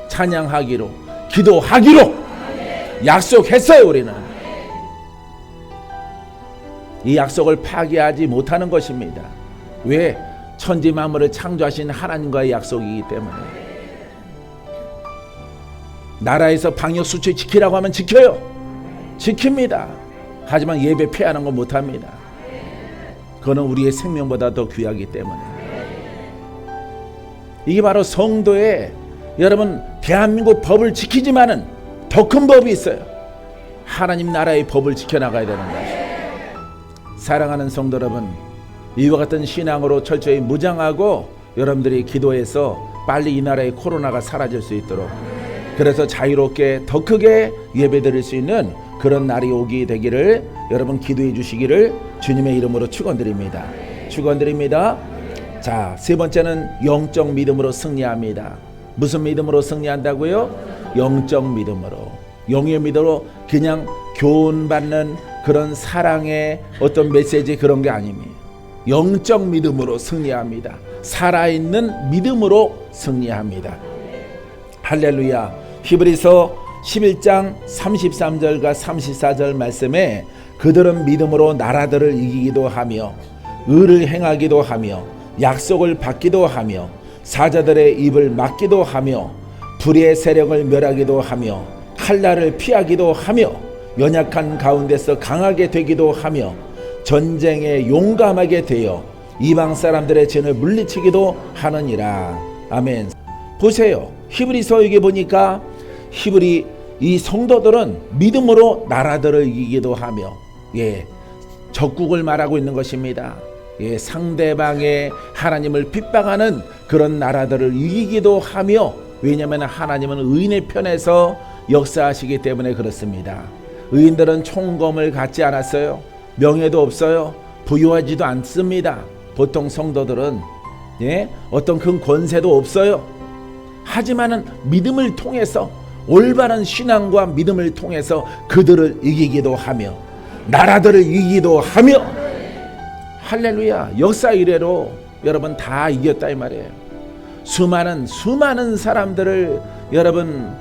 찬양하기로, 기도하기로 약속했어요. 우리는 이 약속을 파기하지 못하는 것입니다. 왜? 천지 만물을 창조하신 하나님과의 약속이기 때문에. 나라에서 방역수칙 지키라고 하면 지켜요. 지킵니다. 하지만 예배 폐하는 건 못합니다. 그거는 우리의 생명보다 더 귀하기 때문에. 이게 바로 성도의 여러분 대한민국 법을 지키지만은 더 큰 법이 있어요. 하나님 나라의 법을 지켜나가야 되는 것이에요. 사랑하는 성도 여러분, 이와 같은 신앙으로 철저히 무장하고 여러분들이 기도해서 빨리 이 나라의 코로나가 사라질 수 있도록, 그래서 자유롭게 더 크게 예배드릴 수 있는 그런 날이 오게 되기를 여러분 기도해 주시기를 주님의 이름으로 축원드립니다. 축원드립니다. 자, 세 번째는 영적 믿음으로 승리합니다. 무슨 믿음으로 승리한다고요? 영적 믿음으로. 영의 믿음으로 그냥 교훈받는 그런 사랑의 어떤 메시지 그런 게 아닙니다. 영적 믿음으로 승리합니다. 살아있는 믿음으로 승리합니다. 할렐루야. 히브리서 11장 33절과 34절 말씀에 그들은 믿음으로 나라들을 이기기도 하며 의를 행하기도 하며 약속을 받기도 하며 사자들의 입을 막기도 하며 불의 세력을 멸하기도 하며 칼날을 피하기도 하며 연약한 가운데서 강하게 되기도 하며 전쟁에 용감하게 되어 이방 사람들의 죄를 물리치기도 하느니라. 아멘. 보세요. 히브리서 여기 보니까 히브리 이 성도들은 믿음으로 나라들을 이기기도 하며, 적국을 말하고 있는 것입니다. 상대방의 하나님을 핍박하는 그런 나라들을 이기기도 하며, 왜냐하면 하나님은 의인의 편에서 역사하시기 때문에 그렇습니다. 의인들은 총검을 갖지 않았어요. 명예도 없어요. 부유하지도 않습니다. 보통 성도들은 어떤 큰 권세도 없어요. 하지만은 믿음을 통해서, 올바른 신앙과 믿음을 통해서 그들을 이기기도 하며 나라들을 이기기도 하며, 할렐루야. 역사 이래로 여러분 다 이겼다 이 말이에요. 수많은 사람들을 여러분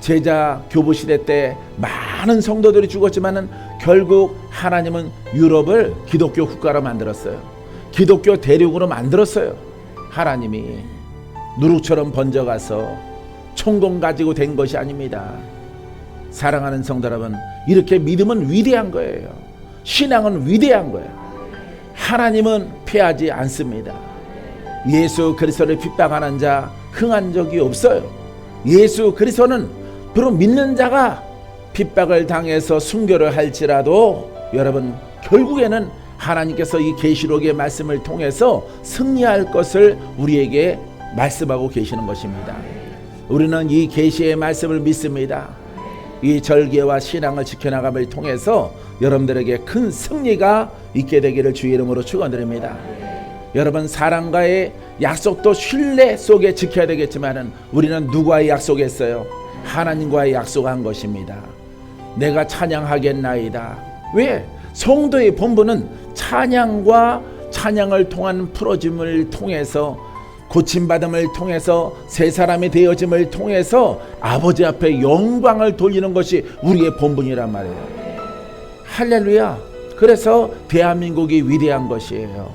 제자 교부 시대 때 많은 성도들이 죽었지만은 결국 하나님은 유럽을 기독교 국가로 만들었어요. 기독교 대륙으로 만들었어요. 하나님이 누룩처럼 번져가서 총공 가지고 된 것이 아닙니다. 사랑하는 성도 여러분, 이렇게 믿음은 위대한 거예요. 신앙은 위대한 거예요. 하나님은 패하지 않습니다. 예수 그리스도를 핍박하는 자 흥한 적이 없어요. 예수 그리스도는 비록 믿는 자가 핍박을 당해서 순교를 할지라도 여러분 결국에는 하나님께서 이 계시록의 말씀을 통해서 승리할 것을 우리에게 말씀하고 계시는 것입니다. 우리는 이 계시의 말씀을 믿습니다. 이 절개와 신앙을 지켜나감을 통해서 여러분들에게 큰 승리가 있게 되기를 주의 이름으로 축원드립니다. 여러분, 사랑과의 약속도 신뢰 속에 지켜야 되겠지만 우리는 누구와의 약속했어요? 하나님과의 약속한 것입니다. 내가 찬양하겠나이다. 왜? 성도의 본분은 찬양과 찬양을 통한 풀어짐을 통해서, 고침받음을 통해서, 새 사람이 되어짐을 통해서 아버지 앞에 영광을 돌리는 것이 우리의 본분이란 말이에요. 할렐루야. 그래서 대한민국이 위대한 것이에요.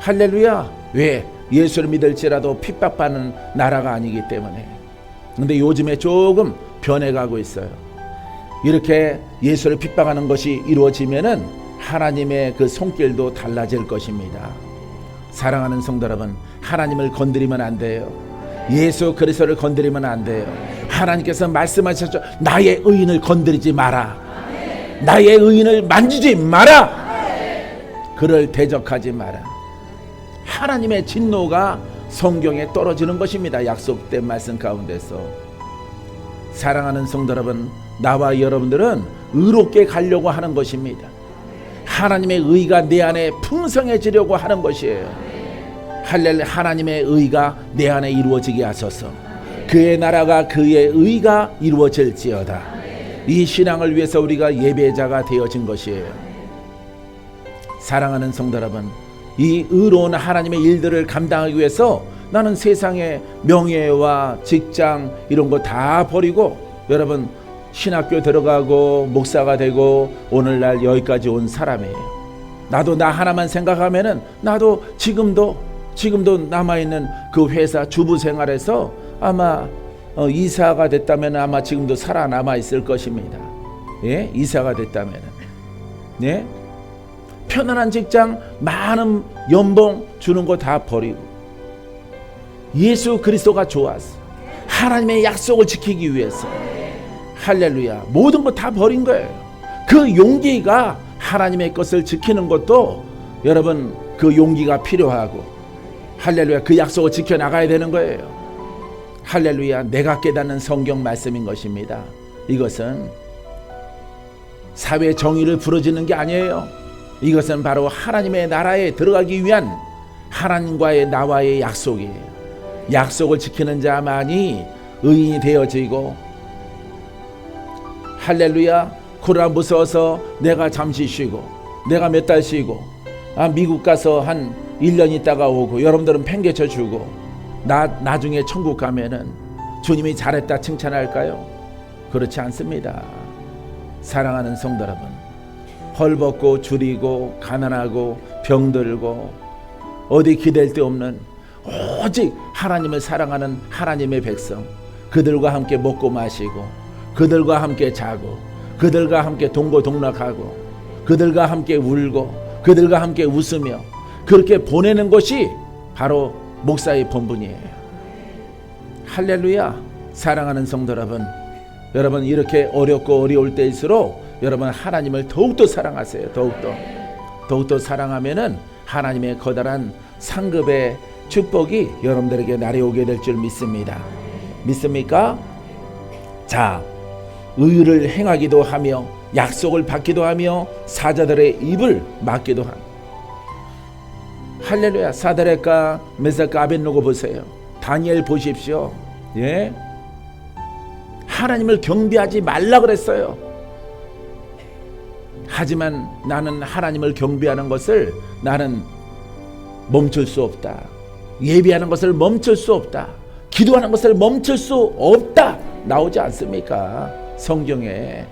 할렐루야. 왜? 예수를 믿을지라도 핍박받는 나라가 아니기 때문에. 근데 요즘에 조금 변해가고 있어요. 이렇게 예수를 핍박하는 것이 이루어지면은 하나님의 그 손길도 달라질 것입니다. 사랑하는 성도 여러분, 하나님을 건드리면 안 돼요. 예수 그리스도를 건드리면 안 돼요. 하나님께서 말씀하셨죠. 나의 의인을 건드리지 마라. 나의 의인을 만지지 마라. 그를 대적하지 마라. 하나님의 진노가 성경에 떨어지는 것입니다. 약속된 말씀 가운데서. 사랑하는 성도 여러분, 나와 여러분들은 의롭게 가려고 하는 것입니다. 하나님의 의가 내 안에 풍성해지려고 하는 것이에요. 할렐루야. 하나님의 의가 내 안에 이루어지게 하소서. 그의 나라가 그의 의가 이루어질지어다. 이 신앙을 위해서 우리가 예배자가 되어진 것이에요. 사랑하는 성도 여러분, 이 의로운 하나님의 일들을 감당하기 위해서 나는 세상의 명예와 직장 이런 거 다 버리고 여러분 신학교 들어가고 목사가 되고 오늘날 여기까지 온 사람이에요. 나도 나 하나만 생각하면은 나도 지금도 남아있는 그 회사 주부 생활에서 아마 이사가 됐다면 아마 지금도 살아남아 있을 것입니다. 예? 이사가 됐다면. 예? 편안한 직장, 많은 연봉 주는 거 다 버리고 예수 그리스도가 좋았어. 하나님의 약속을 지키기 위해서. 할렐루야. 모든 거 다 버린 거예요. 그 용기가 하나님의 것을 지키는 것도 여러분 그 용기가 필요하고, 할렐루야. 그 약속을 지켜나가야 되는 거예요. 할렐루야. 내가 깨닫는 성경 말씀인 것입니다. 이것은 사회 정의를 부르짖는 게 아니에요. 이것은 바로 하나님의 나라에 들어가기 위한 하나님과의 나와의 약속이에요. 약속을 지키는 자만이 의인이 되어지고, 할렐루야. 코로나 무서워서 내가 잠시 쉬고, 내가 몇 달 쉬고, 미국 가서 한 1년 있다가 오고, 여러분들은 팽개쳐 주고, 나중에 천국 가면은 주님이 잘했다 칭찬할까요? 그렇지 않습니다. 사랑하는 성도 여러분, 헐벗고 줄이고 가난하고 병들고 어디 기댈 데 없는 오직 하나님을 사랑하는 하나님의 백성, 그들과 함께 먹고 마시고, 그들과 함께 자고, 그들과 함께 동고동락하고, 그들과 함께 울고, 그들과 함께 웃으며 그렇게 보내는 것이 바로 목사의 본분이에요. 할렐루야. 사랑하는 성도 여러분, 여러분 이렇게 어렵고 어려울 때일수록 여러분 하나님을 더욱더 사랑하세요. 더욱더 사랑하면은 하나님의 커다란 상급의 축복이 여러분들에게 날아오게 될 줄 믿습니다. 믿습니까? 자, 의를 행하기도 하며 약속을 받기도 하며 사자들의 입을 막기도 하며. 할렐루야. 사드락과 메삭과 아벳느고 보세요. 다니엘 보십시오. 예? 하나님을 경배하지 말라 그랬어요. 하지만 나는 하나님을 경배하는 것을 나는 멈출 수 없다. 예배하는 것을 멈출 수 없다. 기도하는 것을 멈출 수 없다. 나오지 않습니까? 성경에.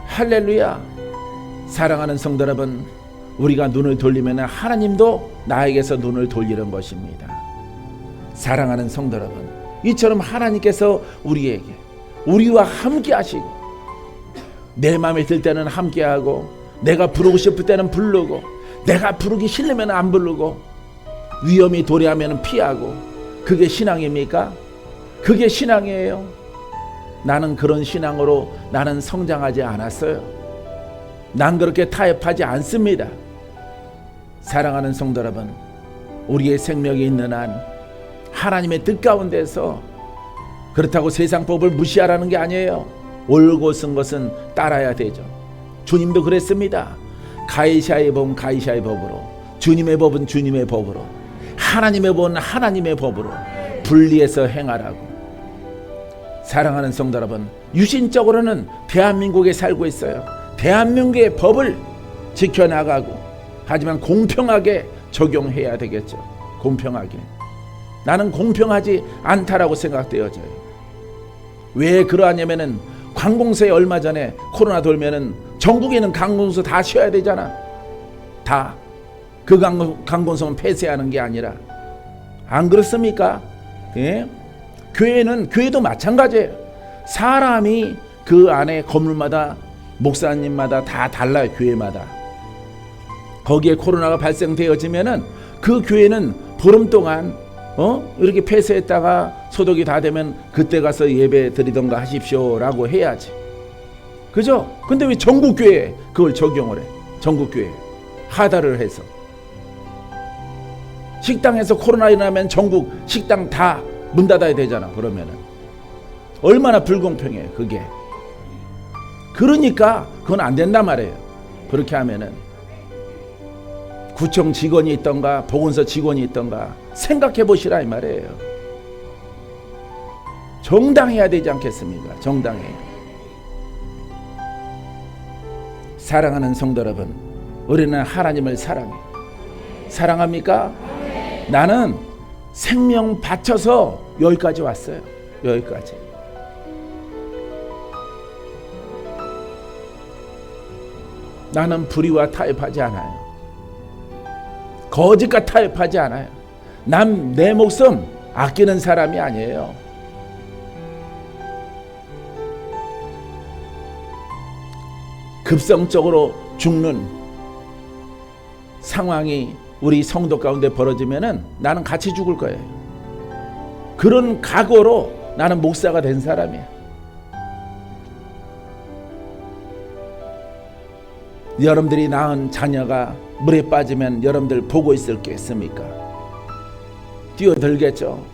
할렐루야. 사랑하는 성도 여러분, 우리가 눈을 돌리면 하나님도 나에게서 눈을 돌리는 것입니다. 사랑하는 성도 여러분, 이처럼 하나님께서 우리와 함께 하시고, 내 마음에 들 때는 함께하고, 내가 부르고 싶을 때는 부르고, 내가 부르기 싫으면 안 부르고, 위험이 도래하면 피하고, 그게 신앙입니까? 그게 신앙이에요. 나는 그런 신앙으로 나는 성장하지 않았어요. 난 그렇게 타협하지 않습니다. 사랑하는 성도 여러분, 우리의 생명이 있는 한 하나님의 뜻 가운데서 그렇다고 세상 법을 무시하라는 게 아니에요. 옳고 쓴 것은 따라야 되죠. 주님도 그랬습니다. 가이사의 법은 가이사의 법으로, 주님의 법은 주님의 법으로, 하나님의 법은 하나님의 법으로 분리해서 행하라고. 사랑하는 성도 여러분, 유신적으로는 대한민국에 살고 있어요. 대한민국의 법을 지켜나가고, 하지만 공평하게 적용해야 되겠죠. 공평하게. 나는 공평하지 않다라고 생각되어져요. 왜 그러하냐면은 관공서에 얼마 전에 코로나 돌면은 전국에 있는 관공서 다 쉬어야 되잖아. 다. 그 관공서는 폐쇄하는 게 아니라. 안 그렇습니까? 예? 교회도 마찬가지예요. 사람이 그 안에 건물마다, 목사님마다 다 달라요. 교회마다. 거기에 코로나가 발생되어지면은 그 교회는 보름 동안 이렇게 폐쇄했다가 소독이 다 되면 그때 가서 예배 드리던가 하십시오라고 해야지. 그죠? 근데 왜 전국교회에 그걸 적용을 해? 전국교회에 하다를 해서. 식당에서 코로나 일어나면 전국 식당 다 문 닫아야 되잖아. 그러면은 얼마나 불공평해요 그게. 그러니까 그건 안 된단 말이에요. 그렇게 하면은 구청 직원이 있던가 보건소 직원이 있던가 생각해 보시라 이 말이에요. 정당해야 되지 않겠습니까? 정당해. 사랑하는 성도 여러분, 우리는 하나님을 사랑해. 사랑합니까? 나는 생명 바쳐서 여기까지 왔어요. 여기까지. 나는 불의와 타협하지 않아요. 거짓과 타협하지 않아요. 난 내 목숨 아끼는 사람이 아니에요. 급성적으로 죽는 상황이 우리 성도 가운데 벌어지면은 나는 같이 죽을 거예요. 그런 각오로 나는 목사가 된 사람이야. 여러분들이 낳은 자녀가 물에 빠지면 여러분들 보고 있을 게 있습니까? 뛰어들겠죠.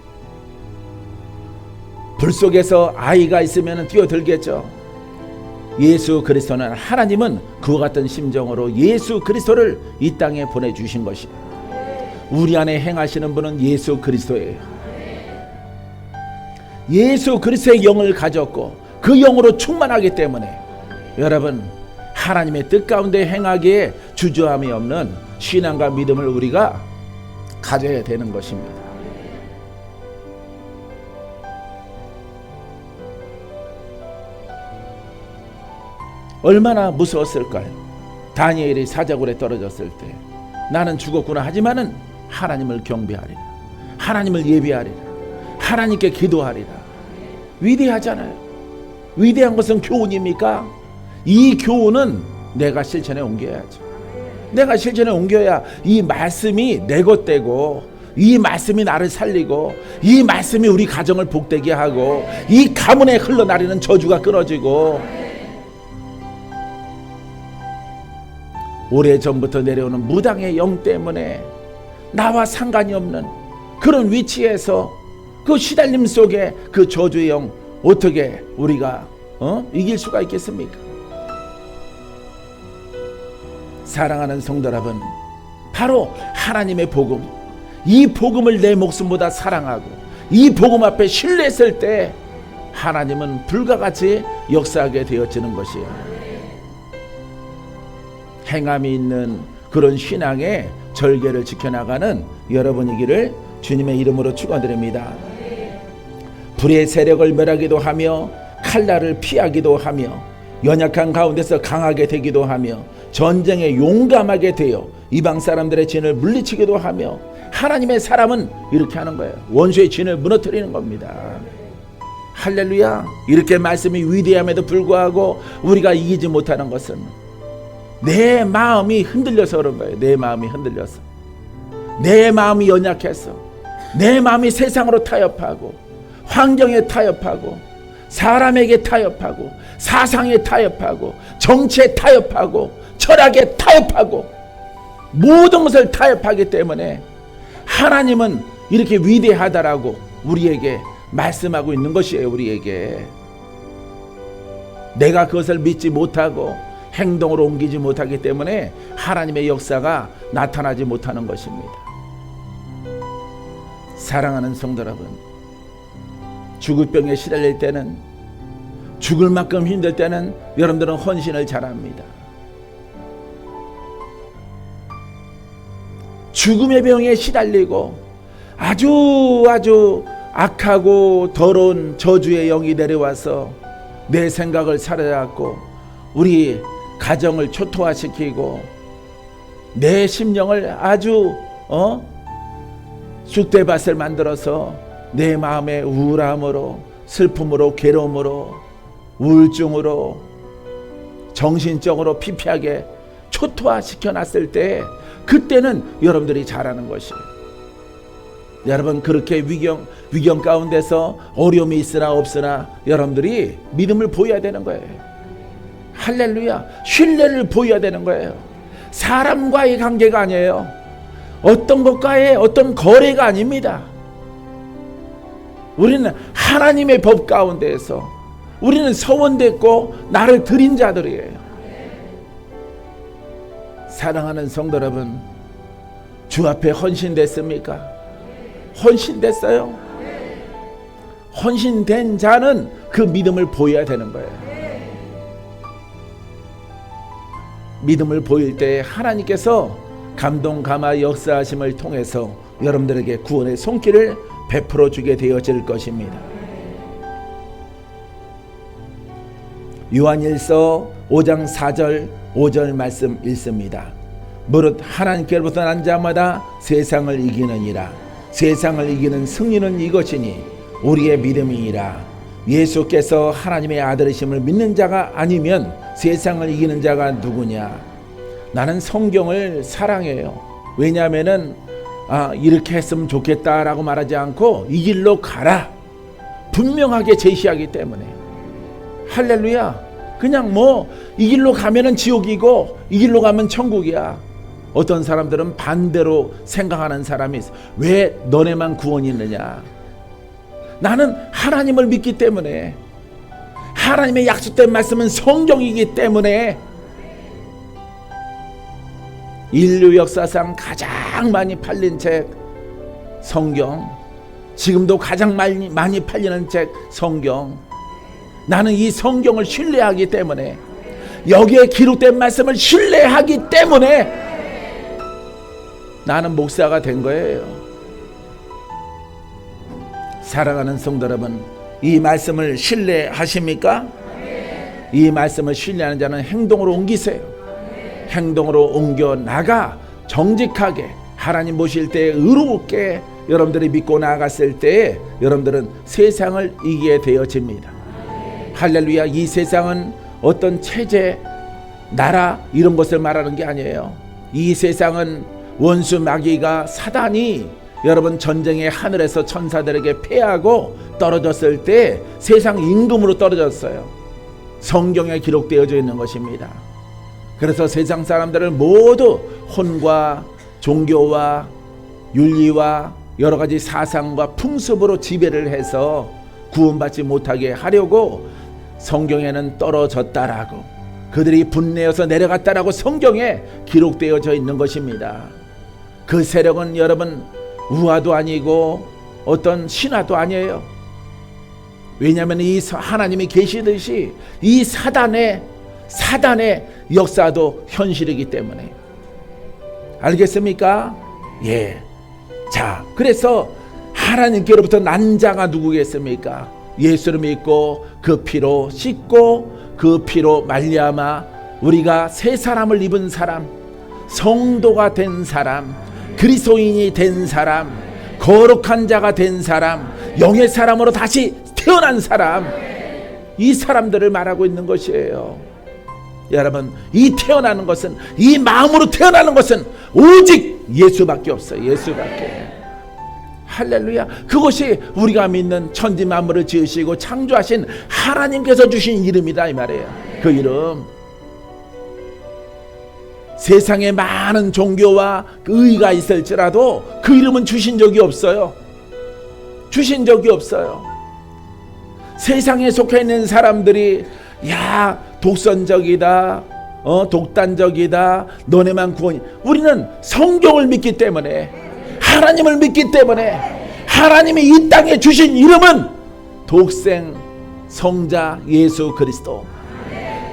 불 속에서 아이가 있으면 뛰어들겠죠. 예수 그리스도는, 하나님은 그와 같은 심정으로 예수 그리스도를 이 땅에 보내주신 것이에요. 우리 안에 행하시는 분은 예수 그리스도예요. 예수 그리스도의 영을 가졌고 그 영으로 충만하기 때문에 여러분, 하나님의 뜻 가운데 행하기에 주저함이 없는 신앙과 믿음을 우리가 가져야 되는 것입니다. 얼마나 무서웠을까요? 다니엘이 사자굴에 떨어졌을 때 나는 죽었구나 하지만은 하나님을 경배하리라, 하나님을 예배하리라, 하나님께 기도하리라. 위대하잖아요. 위대한 것은 교훈입니까? 이 교훈은 내가 실천에 옮겨야죠. 내가 실천에 옮겨야 이 말씀이 내 것 되고, 이 말씀이 나를 살리고, 이 말씀이 우리 가정을 복되게 하고, 이 가문에 흘러나리는 저주가 끊어지고, 오래전부터 내려오는 무당의 영 때문에 나와 상관이 없는 그런 위치에서 그 시달림 속에 그 저주의 영 어떻게 우리가 이길 수가 있겠습니까? 사랑하는 성도 여러분, 바로 하나님의 복음, 이 복음을 내 목숨보다 사랑하고 이 복음 앞에 신뢰했을 때 하나님은 불과 같이 역사하게 되어지는 것이에요. 행함이 있는 그런 신앙의 절개를 지켜나가는 여러분이기를 주님의 이름으로 축원드립니다. 불의 세력을 멸하기도 하며 칼날을 피하기도 하며 연약한 가운데서 강하게 되기도 하며 전쟁에 용감하게 되어 이방 사람들의 진을 물리치기도 하며, 하나님의 사람은 이렇게 하는 거예요. 원수의 진을 무너뜨리는 겁니다. 할렐루야. 이렇게 말씀이 위대함에도 불구하고 우리가 이기지 못하는 것은 내 마음이 흔들려서 그런 거예요. 내 마음이 흔들려서, 내 마음이 연약해서, 내 마음이 세상으로 타협하고 환경에 타협하고 사람에게 타협하고 사상에 타협하고 정치에 타협하고 철학에 타협하고 모든 것을 타협하기 때문에 하나님은 이렇게 위대하다라고 우리에게 말씀하고 있는 것이에요. 우리에게. 내가 그것을 믿지 못하고 행동으로 옮기지 못하기 때문에 하나님의 역사가 나타나지 못하는 것입니다. 사랑하는 성도 여러분, 죽을 병에 시달릴 때는, 죽을 만큼 힘들 때는 여러분들은 헌신을 잘합니다. 죽음의 병에 시달리고 아주 악하고 더러운 저주의 영이 내려와서 내 생각을 사로잡고 우리 가정을 초토화시키고 내 심령을 아주 쑥대밭을 만들어서 내 마음의 우울함으로, 슬픔으로, 괴로움으로, 우울증으로, 정신적으로 피폐하게 초토화시켜놨을 때, 그때는 여러분들이 잘하는 것이에요. 여러분, 그렇게 위경 가운데서 어려움이 있으나 없으나 여러분들이 믿음을 보여야 되는 거예요. 할렐루야. 신뢰를 보여야 되는 거예요. 사람과의 관계가 아니에요. 어떤 것과의 어떤 거래가 아닙니다. 우리는 하나님의 법 가운데에서 우리는 서원됐고 나를 드린 자들이에요. 사랑하는 성도 여러분, 주 앞에 헌신됐습니까? 헌신됐어요? 헌신된 자는 그 믿음을 보여야 되는 거예요. 믿음을 보일 때 하나님께서 감동 감화 역사하심을 통해서 여러분들에게 구원의 손길을 베풀어 주게 되어질 것입니다. 요한일서 5장 4절 5절 말씀 읽습니다. 무릇 하나님께로부터 난 자마다 세상을 이기느니라. 세상을 이기는 승리는 이것이니 우리의 믿음이니라. 예수께서 하나님의 아들이심을 믿는 자가 아니면 세상을 이기는 자가 누구냐. 나는 성경을 사랑해요. 왜냐하면은 이렇게 했으면 좋겠다라고 말하지 않고 이 길로 가라 분명하게 제시하기 때문에. 할렐루야. 그냥 이 길로 가면은 지옥이고 이 길로 가면 천국이야. 어떤 사람들은 반대로 생각하는 사람이 있어. 왜 너네만 구원이 있느냐. 나는 하나님을 믿기 때문에, 하나님의 약속된 말씀은 성경이기 때문에, 인류 역사상 가장 많이 팔린 책 성경, 지금도 가장 많이 팔리는 책 성경. 나는 이 성경을 신뢰하기 때문에, 여기에 기록된 말씀을 신뢰하기 때문에 나는 목사가 된 거예요. 사랑하는 성도 여러분, 이 말씀을 신뢰하십니까? 이 말씀을 신뢰하는 자는 행동으로 옮기세요. 행동으로 옮겨 나가 정직하게 하나님 보실 때 의롭게 여러분들이 믿고 나아갔을 때 여러분들은 세상을 이기게 되어집니다. 할렐루야. 이 세상은 어떤 체제, 나라 이런 것을 말하는 게 아니에요. 이 세상은 원수 마귀가, 사단이 여러분 전쟁의 하늘에서 천사들에게 패하고 떨어졌을 때 세상 임금으로 떨어졌어요. 성경에 기록되어져 있는 것입니다. 그래서 세상 사람들을 모두 혼과 종교와 윤리와 여러 가지 사상과 풍습으로 지배를 해서 구원받지 못하게 하려고 성경에는 떨어졌다라고, 그들이 분내어서 내려갔다라고 성경에 기록되어져 있는 것입니다. 그 세력은 여러분 우화도 아니고 어떤 신화도 아니에요. 왜냐하면 이 하나님이 계시듯이 이 사단의 역사도 현실이기 때문에. 알겠습니까? 예. 자, 그래서 하나님께로부터 난 자가 누구겠습니까? 예수를 믿고 그 피로 씻고 그 피로 말미암아 우리가 새 사람을 입은 사람, 성도가 된 사람, 그리스도인이 된 사람, 거룩한 자가 된 사람, 영의 사람으로 다시 태어난 사람, 이 사람들을 말하고 있는 것이에요. 여러분, 이 태어나는 것은, 이 마음으로 태어나는 것은 오직 예수밖에 없어요. 예수밖에. 할렐루야. 그것이 우리가 믿는 천지 만물을 지으시고 창조하신 하나님께서 주신 이름이다 이 말이에요. 그 이름. 세상에 많은 종교와 의가 있을지라도 그 이름은 주신 적이 없어요. 주신 적이 없어요. 세상에 속해 있는 사람들이 야 독선적이다, 독단적이다, 너네만 구원이. 우리는 성경을 믿기 때문에, 하나님을 믿기 때문에, 하나님이 이 땅에 주신 이름은 독생 성자 예수 그리스도,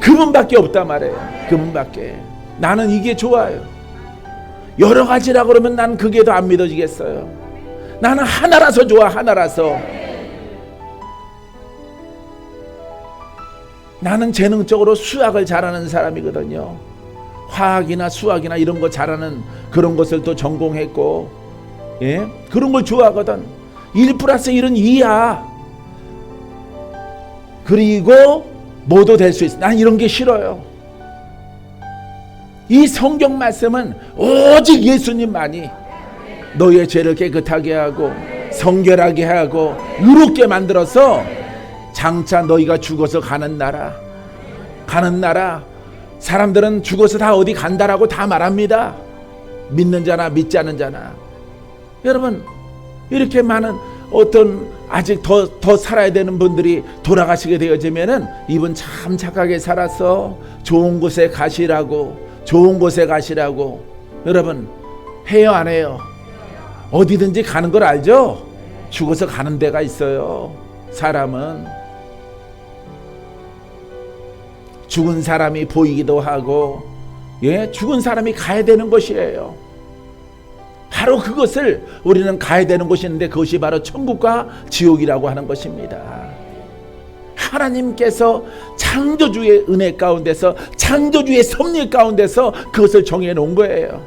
그분밖에 없단 말이에요. 그분밖에. 나는 이게 좋아요. 여러 가지라 그러면 난 그게 더 안 믿어지겠어요. 나는 하나라서 좋아. 하나라서. 나는 재능적으로 수학을 잘하는 사람이거든요. 화학이나 수학이나 이런 거 잘하는 그런 것을 또 전공했고, 예? 그런 걸 좋아하거든. 1 플러스 1은 2야. 그리고 뭐도 될 수 있어. 난 이런 게 싫어요. 이 성경 말씀은 오직 예수님만이 너의 죄를 깨끗하게 하고 성결하게 하고 의롭게 만들어서 장차 너희가 죽어서 가는 나라. 사람들은 죽어서 다 어디 간다라고 다 말합니다. 믿는 자나 믿지 않는 자나. 여러분, 이렇게 많은 어떤 아직 더 살아야 되는 분들이 돌아가시게 되어지면은 이분 참 착하게 살아서 좋은 곳에 가시라고, 여러분 해요 안 해요? 어디든지 가는 걸 알죠? 죽어서 가는 데가 있어요. 사람은 죽은 사람이 보이기도 하고, 예, 죽은 사람이 가야 되는 것이에요. 바로 그것을 우리는 가야 되는 곳이 있는데 그것이 바로 천국과 지옥이라고 하는 것입니다. 하나님께서 창조주의 은혜 가운데서, 창조주의 섭리 가운데서 그것을 정해 놓은 거예요.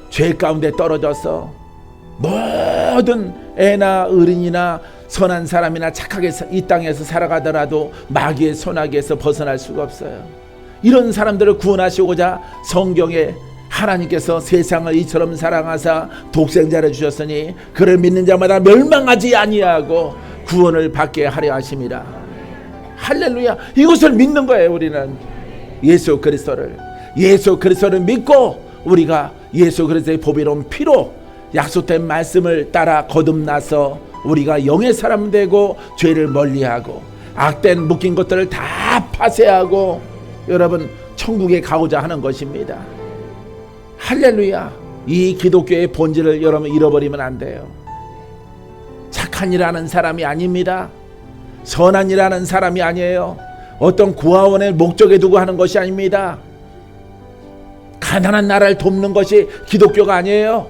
죄 가운데 떨어져서 모든 애나 어린이나 선한 사람이나 착하게 이 땅에서 살아가더라도 마귀의 손아귀에서 벗어날 수가 없어요. 이런 사람들을 구원하시고자 성경에 하나님께서 세상을 이처럼 사랑하사 독생자를 주셨으니 그를 믿는 자마다 멸망하지 아니하고 구원을 받게 하려 하심이라. 할렐루야. 이것을 믿는 거예요. 우리는 예수 그리스도를 믿고 우리가 예수 그리스도의 보배로운 피로 약속된 말씀을 따라 거듭나서 우리가 영의 사람 되고 죄를 멀리하고 악된 묶인 것들을 다 파쇄하고 여러분 천국에 가고자 하는 것입니다. 할렐루야. 이 기독교의 본질을 여러분 잃어버리면 안 돼요. 착한 일 하는 사람이 아닙니다. 선한 일 하는 사람이 아니에요. 어떤 고아원의 목적에 두고 하는 것이 아닙니다. 가난한 나라를 돕는 것이 기독교가 아니에요.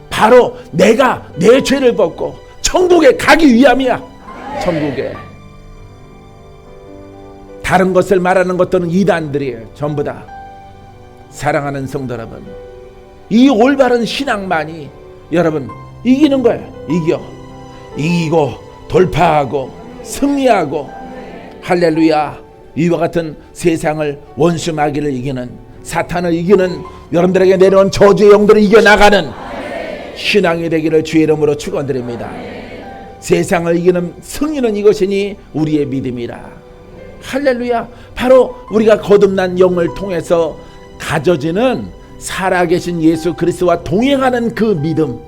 바로 내가 내 죄를 벗고 천국에 가기 위함이야. 천국에. 다른 것을 말하는 것들은 이단들이에요. 전부 다. 사랑하는 성도 여러분, 이 올바른 신앙만이 여러분 이기는 거예요. 이기고 돌파하고 승리하고. 할렐루야. 이와 같은 세상을, 원수 마귀를 이기는, 사탄을 이기는, 여러분들에게 내려온 저주의 영들을 이겨나가는 신앙이 되기를 주의 이름으로 축원드립니다. 세상을 이기는 승리는 이것이니 우리의 믿음이라. 할렐루야. 바로 우리가 거듭난 영을 통해서 가져지는 살아계신 예수 그리스도와 동행하는 그 믿음.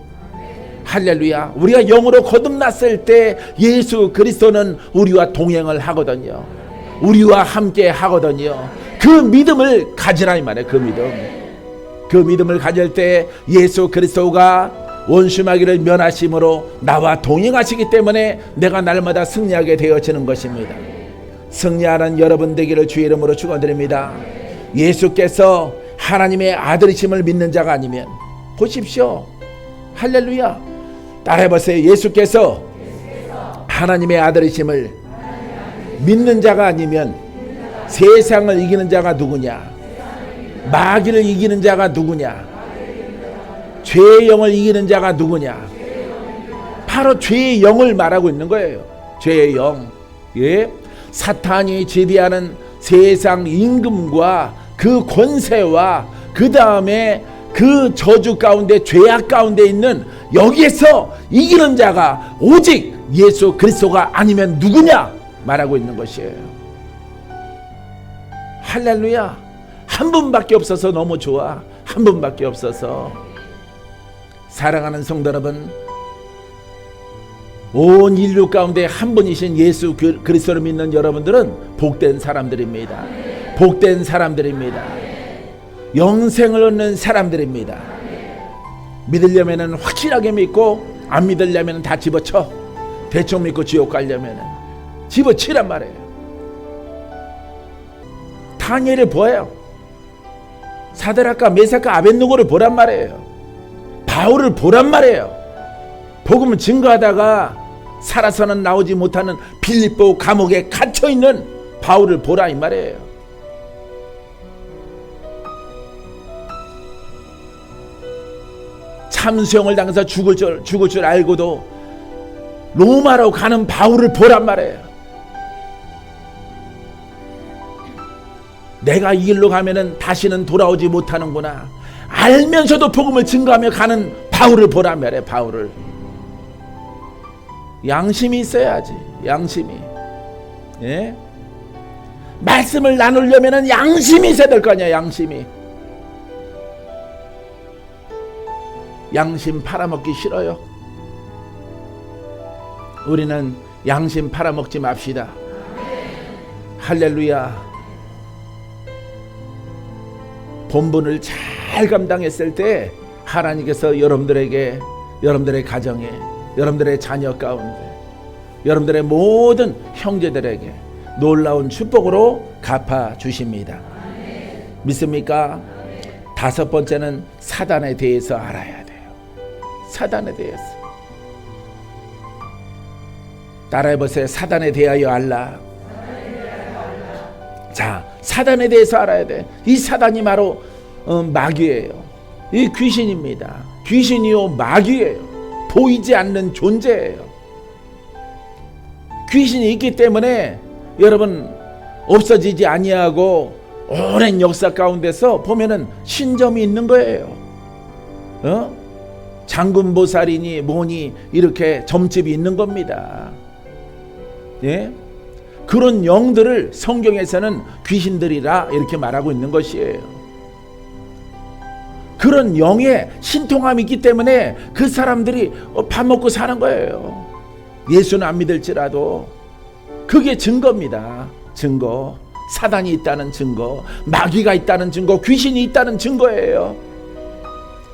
할렐루야. 우리가 영으로 거듭났을 때 예수 그리스도는 우리와 동행을 하거든요. 우리와 함께 하거든요. 그 믿음을 가지라 이 말이에요. 그 믿음을 가질 때 예수 그리스도가 원수 마귀를 면하심으로 나와 동행하시기 때문에 내가 날마다 승리하게 되어지는 것입니다. 승리하는 여러분 되기를 주의 이름으로 축원드립니다. 예수께서 하나님의 아들이심을 믿는 자가 아니면, 보십시오. 할렐루야. 따라해보세요. 예수께서 하나님의 아들이심을 믿는 자가 아니면 세상을 이기는 자가 누구냐? 마귀를 이기는 자가 누구냐? 죄의 영을 이기는 자가 누구냐? 바로 죄의 영을 말하고 있는 거예요. 죄의 영. 예? 사탄이 지배하는 세상 임금과 그 권세와 그 다음에 그 저주 가운데, 죄악 가운데 있는 여기에서 이기는 자가 오직 예수 그리스도가 아니면 누구냐 말하고 있는 것이에요. 할렐루야. 한 분밖에 없어서 너무 좋아. 한 분밖에 없어서. 사랑하는 성도 여러분, 온 인류 가운데 한 분이신 예수 그리스도를 믿는 여러분들은 복된 사람들입니다. 복된 사람들입니다. 영생을 얻는 사람들입니다. 믿으려면 확실하게 믿고, 안 믿으려면 다 집어쳐. 대충 믿고 지옥 가려면 집어치란 말이에요. 다니엘을 보아요. 사드락과 메삭과 아벳느고를 보란 말이에요. 바울을 보란 말이에요. 복음을 증거하다가 살아서는 나오지 못하는 빌립보 감옥에 갇혀있는 바울을 보라 이 말이에요. 참수형을 당해서 죽을 줄 알고도 로마로 가는 바울을 보란 말이에요. 내가 이 길로 가면은 다시는 돌아오지 못하는구나 알면서도 복음을 증거하며 가는 바울을 보란 말이에요. 바울을. 양심이 있어야지. 양심이. 예? 말씀을 나누려면은 양심이 있어야 될 거 아니야. 양심이. 양심 팔아먹기 싫어요. 우리는 양심 팔아먹지 맙시다. 할렐루야. 본분을 잘 감당했을 때 하나님께서 여러분들에게, 여러분들의 가정에, 여러분들의 자녀 가운데, 여러분들의 모든 형제들에게 놀라운 축복으로 갚아주십니다. 믿습니까? 다섯 번째는 사단에 대해서 알아야 돼요. 사단에 대해서. 따라해보세요. 사단에 대하여 알라. 자, 사단에 대해서 알아야 돼. 이 사단이 바로 마귀예요. 이 귀신입니다. 귀신이요 마귀예요. 보이지 않는 존재예요. 귀신이 있기 때문에 여러분 없어지지 아니하고 오랜 역사 가운데서 보면은 신점이 있는 거예요. 장군보살이니 뭐니 이렇게 점집이 있는 겁니다. 예? 그런 영들을 성경에서는 귀신들이라 이렇게 말하고 있는 것이에요. 그런 영의 신통함이 있기 때문에 그 사람들이 밥 먹고 사는 거예요. 예수는 안 믿을지라도. 그게 증거입니다. 증거. 사단이 있다는 증거, 마귀가 있다는 증거, 귀신이 있다는 증거예요.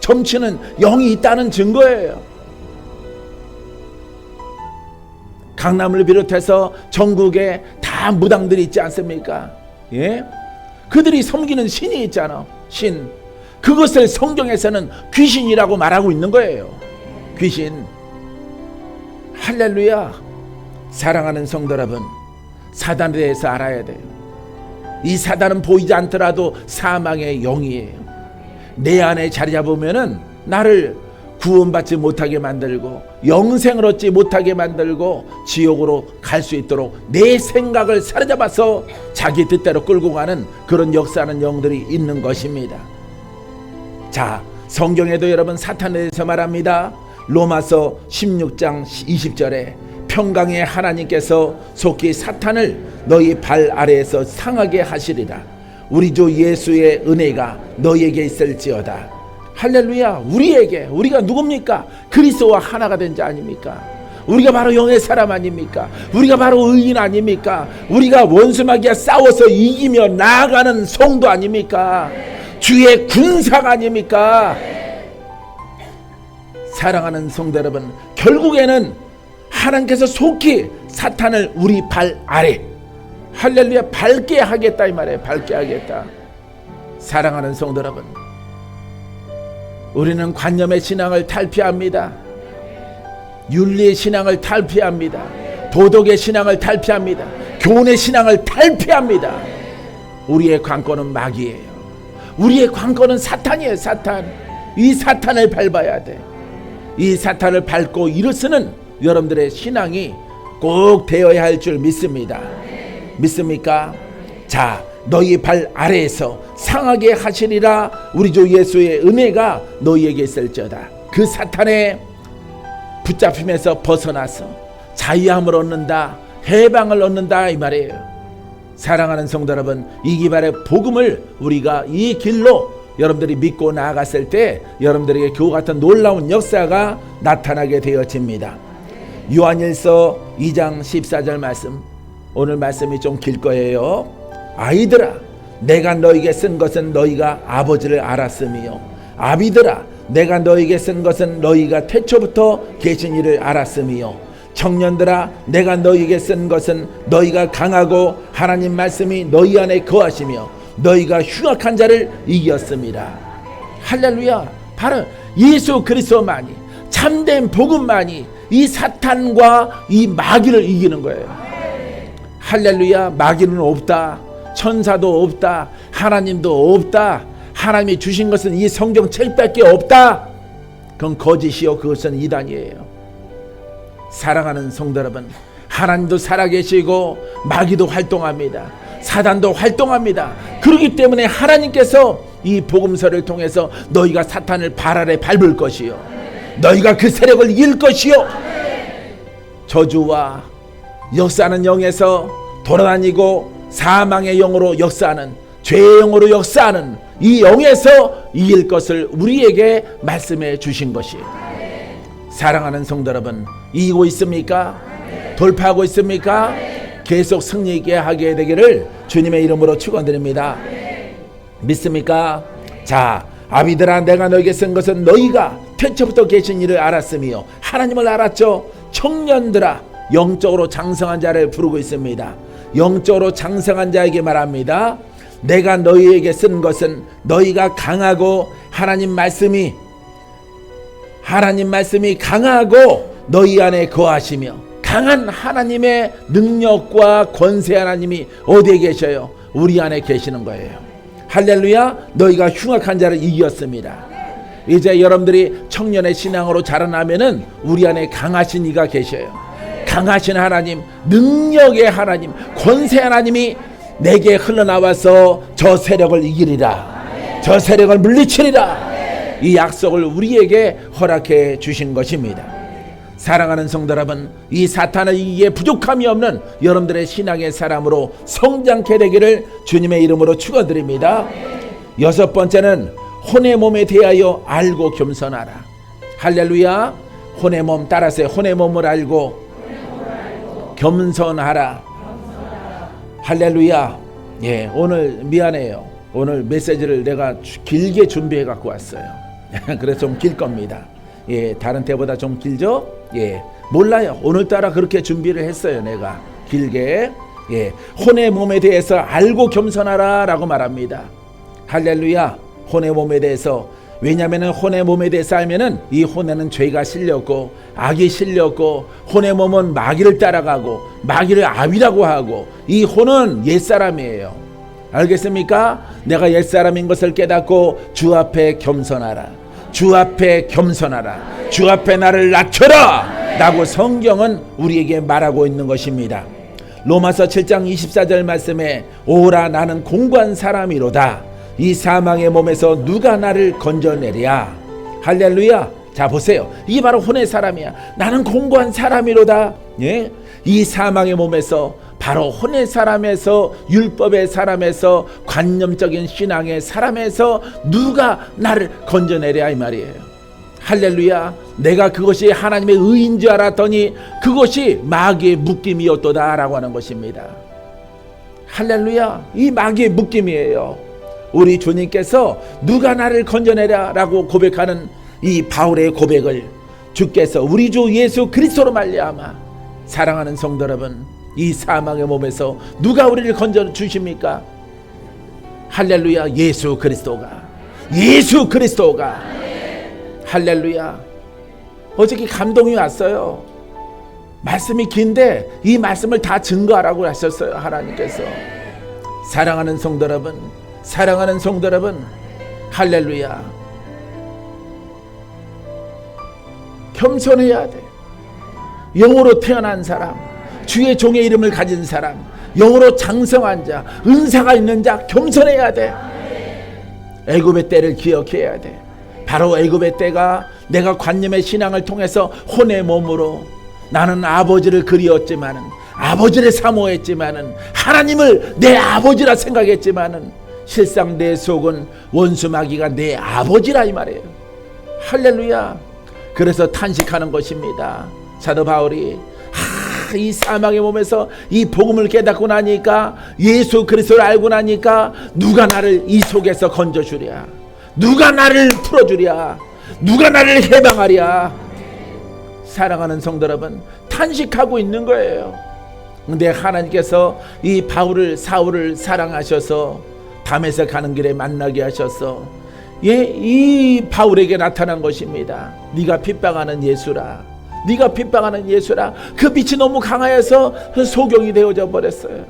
점치는 영이 있다는 증거예요. 강남을 비롯해서 전국에 다 무당들이 있지 않습니까? 예? 그들이 섬기는 신이 있잖아. 신. 그것을 성경에서는 귀신이라고 말하고 있는 거예요. 귀신. 할렐루야. 사랑하는 성도 여러분, 사단에 대해서 알아야 돼요. 이 사단은 보이지 않더라도 사망의 영이에요. 내 안에 자리 잡으면은 나를 구원받지 못하게 만들고 영생을 얻지 못하게 만들고 지옥으로 갈 수 있도록 내 생각을 사로잡아서 자기 뜻대로 끌고 가는 그런 역사하는 영들이 있는 것입니다. 자, 성경에도 여러분 사탄에 대해서 말합니다. 로마서 16장 20절에 평강의 하나님께서 속히 사탄을 너희 발 아래에서 상하게 하시리라. 우리 주 예수의 은혜가 너희에게 있을지어다. 할렐루야. 우리에게, 우리가 누굽니까? 그리스도와 하나가 된 자 아닙니까? 우리가 바로 영의 사람 아닙니까? 우리가 바로 의인 아닙니까? 우리가 원수마귀와 싸워서 이기며 나아가는 성도 아닙니까? 주의 군사가 아닙니까? 사랑하는 성도 여러분, 결국에는 하나님께서 속히 사탄을 우리 발 아래, 할렐루야, 밟게 하겠다 이 말이에요. 밟게 하겠다. 사랑하는 성도 여러분, 우리는 관념의 신앙을 탈피합니다. 윤리의 신앙을 탈피합니다. 도덕의 신앙을 탈피합니다. 교훈의 신앙을 탈피합니다. 우리의 관건은 마귀예요. 우리의 관건은 사탄이에요. 사탄. 이 사탄을 밟아야 돼. 이 사탄을 밟고 일어서는 여러분들의 신앙이 꼭 되어야 할 줄 믿습니다. 믿습니까? 자, 너희 발 아래에서 상하게 하시리라. 우리 주 예수의 은혜가 너희에게 있을지어다. 그 사탄의 붙잡힘에서 벗어나서 자유함을 얻는다, 해방을 얻는다 이 말이에요. 사랑하는 성도 여러분, 이 기발의 복음을 우리가 이 길로 여러분들이 믿고 나아갔을 때 여러분들에게 그와 같은 놀라운 역사가 나타나게 되어집니다. 요한일서 2장 14절 말씀, 오늘 말씀이 좀 길 거예요. 아이들아, 내가 너에게 쓴 것은 너희가 아버지를 알았으며, 아비들아, 내가 너에게 쓴 것은 너희가 태초부터 계신 이를 알았으며, 청년들아, 내가 너희에게 쓴 것은 너희가 강하고 하나님 말씀이 너희 안에 거하시며 너희가 흉악한 자를 이겼습니다. 할렐루야. 바로 예수 그리스도만이, 참된 복음만이 이 사탄과 이 마귀를 이기는 거예요. 할렐루야. 마귀는 없다, 천사도 없다, 하나님도 없다, 하나님이 주신 것은 이 성경 책밖에 없다. 그건 거짓이요, 그것은 이단이에요. 사랑하는 성도 여러분, 하나님도 살아계시고 마귀도 활동합니다. 사단도 활동합니다. 그렇기 때문에 하나님께서 이 복음서를 통해서 너희가 사탄을 발 아래 밟을 것이요, 너희가 그 세력을 이길 것이요, 저주와 역사하는 영에서 돌아다니고 사망의 영으로 역사하는, 죄의 영으로 역사하는 이 영에서 이길 것을 우리에게 말씀해 주신 것이에요. 사랑하는 성도 여러분, 이기고 있습니까? 돌파하고 있습니까? 계속 승리 있게 하게 되기를 주님의 이름으로 축원드립니다. 믿습니까? 자, 아비들아, 내가 너에게 쓴 것은 너희가 태초부터 계신 이를 알았으며, 하나님을 알았죠. 청년들아, 영적으로 장성한 자를 부르고 있습니다. 영적으로 장성한 자에게 말합니다. 내가 너희에게 쓴 것은 너희가 강하고 하나님 말씀이 강하고 너희 안에 거하시며, 강한 하나님의 능력과 권세 하나님이 어디에 계셔요? 우리 안에 계시는 거예요. 할렐루야. 너희가 흉악한 자를 이겼습니다. 이제 여러분들이 청년의 신앙으로 자라나면은 우리 안에 강하신 이가 계셔요. 강하신 하나님, 능력의 하나님, 권세 하나님이 내게 흘러나와서 저 세력을 이기리라, 저 세력을 물리치리라, 이 약속을 우리에게 허락해 주신 것입니다. 사랑하는 성도 여러분, 이 사탄을 이기기에 부족함이 없는 여러분들의 신앙의 사람으로 성장케 되기를 주님의 이름으로 축원드립니다. 여섯 번째는 혼의 몸에 대하여 알고 겸손하라. 할렐루야. 혼의 몸 따라서 혼의 몸을 알고 겸손하라. 할렐루야. 예, 오늘 미안해요. 오늘 메시지를 내가 길게 준비해 갖고 왔어요. 그래서 좀 길 겁니다. 예, 다른 때보다 좀 길죠? 예, 몰라요. 오늘따라 그렇게 준비를 했어요. 내가 길게. 예, 혼의 몸에 대해서 알고 겸손하라 라고 말합니다. 할렐루야. 혼의 몸에 대해서, 왜냐하면 혼의 몸에 대해서 알면은 이 혼에는 죄가 실렸고 악이 실렸고, 혼의 몸은 마귀를 따라가고 마귀를 아비라고 하고, 이 혼은 옛사람이에요. 알겠습니까? 내가 옛사람인 것을 깨닫고 주 앞에 겸손하라, 주 앞에 겸손하라, 주 앞에 나를 낮춰라 라고 성경은 우리에게 말하고 있는 것입니다. 로마서 7장 24절 말씀에 오라 나는 공고한 사람이로다, 이 사망의 몸에서 누가 나를 건져내랴. 할렐루야. 자 보세요, 이게 바로 혼의 사람이야. 나는 공고한 사람이로다. 예? 이 사망의 몸에서, 바로 혼의 사람에서, 율법의 사람에서, 관념적인 신앙의 사람에서 누가 나를 건져내랴 이 말이에요. 할렐루야. 내가 그것이 하나님의 의인 줄 알았더니 그것이 마귀의 묶임이었도다 라고 하는 것입니다. 할렐루야. 이 마귀의 묶임이에요. 우리 주님께서 누가 나를 건져내랴 라고 고백하는 이 바울의 고백을 주께서 우리 주 예수 그리스도로 말미암아, 사랑하는 성도 여러분, 이 사망의 몸에서 누가 우리를 건져 주십니까? 할렐루야. 예수 그리스도가. 할렐루야. 어저께 감동이 왔어요. 말씀이 긴데 이 말씀을 다 증거하라고 하셨어요, 하나님께서. 사랑하는 성도 여러분, 할렐루야. 겸손해야 돼. 영으로 태어난 사람, 주의 종의 이름을 가진 사람, 영으로 장성한 자, 은사가 있는 자, 겸손해야 돼. 애굽의 때를 기억해야 돼. 바로 애굽의 때가 내가 관념의 신앙을 통해서 혼의 몸으로, 나는 아버지를 그리웠지만은, 아버지를 사모했지만은, 하나님을 내 아버지라 생각했지만은 실상 내 속은 원수 마귀가 내 아버지라 이 말이에요. 할렐루야. 그래서 탄식하는 것입니다. 사도 바울이 이 사망의 몸에서 이 복음을 깨닫고 나니까, 예수 그리스도를 알고 나니까 누가 나를 이 속에서 건져주랴, 누가 나를 풀어주랴, 누가 나를 해방하랴. 사랑하는 성도 여러분, 탄식하고 있는 거예요. 근데 하나님께서 이 바울을, 사울을 사랑하셔서 담에서 가는 길에 만나게 하셔서 이 바울에게 나타난 것입니다. 네가 핍박하는 예수라, 네가 핍박하는 예수라. 그 빛이 너무 강하여서 소경이 되어져 버렸어요.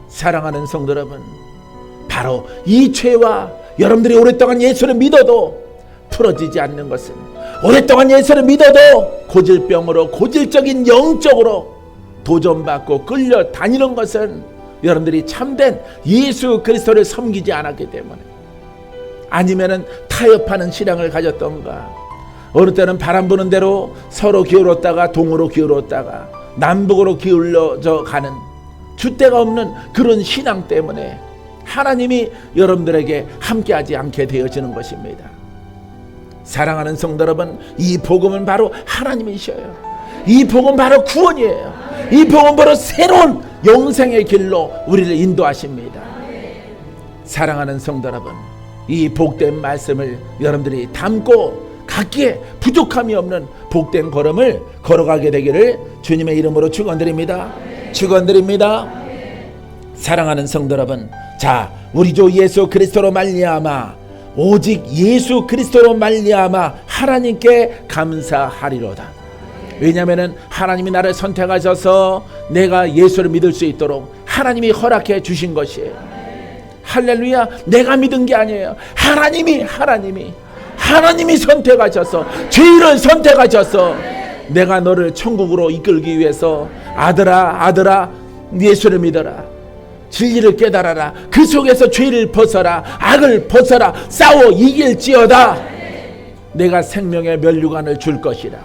사랑하는 성도 여러분, 바로 이 죄와 여러분들이 오랫동안 예수를 믿어도 풀어지지 않는 것은, 오랫동안 예수를 믿어도 고질병으로, 고질적인 영적으로 도전받고 끌려다니는 것은 여러분들이 참된 예수 그리스도를 섬기지 않았기 때문에, 아니면은 타협하는 신앙을 가졌던가, 어느 때는 바람 부는 대로 서로 기울었다가 동으로 기울었다가 남북으로 기울어져 가는 줏대가 없는 그런 신앙 때문에 하나님이 여러분들에게 함께하지 않게 되어지는 것입니다. 사랑하는 성도 여러분, 이 복음은 바로 하나님이셔요. 이 복음 바로 구원이에요. 이 복음 바로 새로운 영생의 길로 우리를 인도하십니다. 사랑하는 성도 여러분, 이 복된 말씀을 여러분들이 담고 각기에 부족함이 없는 복된 걸음을 걸어가게 되기를 주님의 이름으로 축원드립니다. 축원드립니다. 사랑하는 성도 여러분, 자, 우리 주 예수 그리스도로 말미암아, 오직 예수 그리스도로 말미암아 하나님께 감사하리로다. 왜냐하면 하나님이 나를 선택하셔서 내가 예수를 믿을 수 있도록 하나님이 허락해 주신 것이에요. 할렐루야. 내가 믿은 게 아니에요. 하나님이 선택하셔서, 죄인을 선택하셔서 내가 너를 천국으로 이끌기 위해서 아들아 예수를 믿어라, 진리를 깨달아라, 그 속에서 죄를 벗어라, 악을 벗어라, 싸워 이길지어다, 내가 생명의 면류관을 줄 것이라.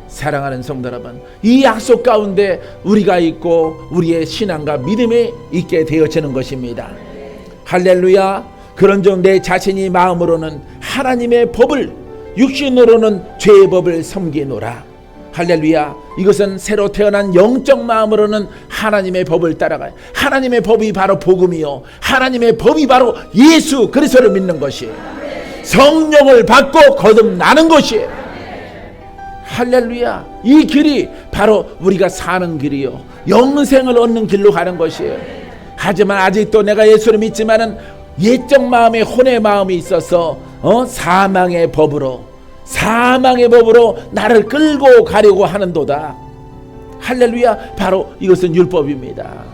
사랑하는 성도 여러분, 이 약속 가운데 우리가 있고 우리의 신앙과 믿음이 있게 되어지는 것입니다. 할렐루야. 그런즉 내 자신이 마음으로는 하나님의 법을, 육신으로는 죄의 법을 섬기노라. 할렐루야. 이것은 새로 태어난 영적 마음으로는 하나님의 법을 따라가요. 하나님의 법이 바로 복음이요, 하나님의 법이 바로 예수 그리스도를 믿는 것이에요. 성령을 받고 거듭나는 것이에요. 할렐루야. 이 길이 바로 우리가 사는 길이요, 영생을 얻는 길로 가는 것이에요. 하지만 아직도 내가 예수를 믿지만은 옛적 마음에 혼의 마음이 있어서 사망의 법으로 나를 끌고 가려고 하는도다. 할렐루야. 바로 이것은 율법입니다.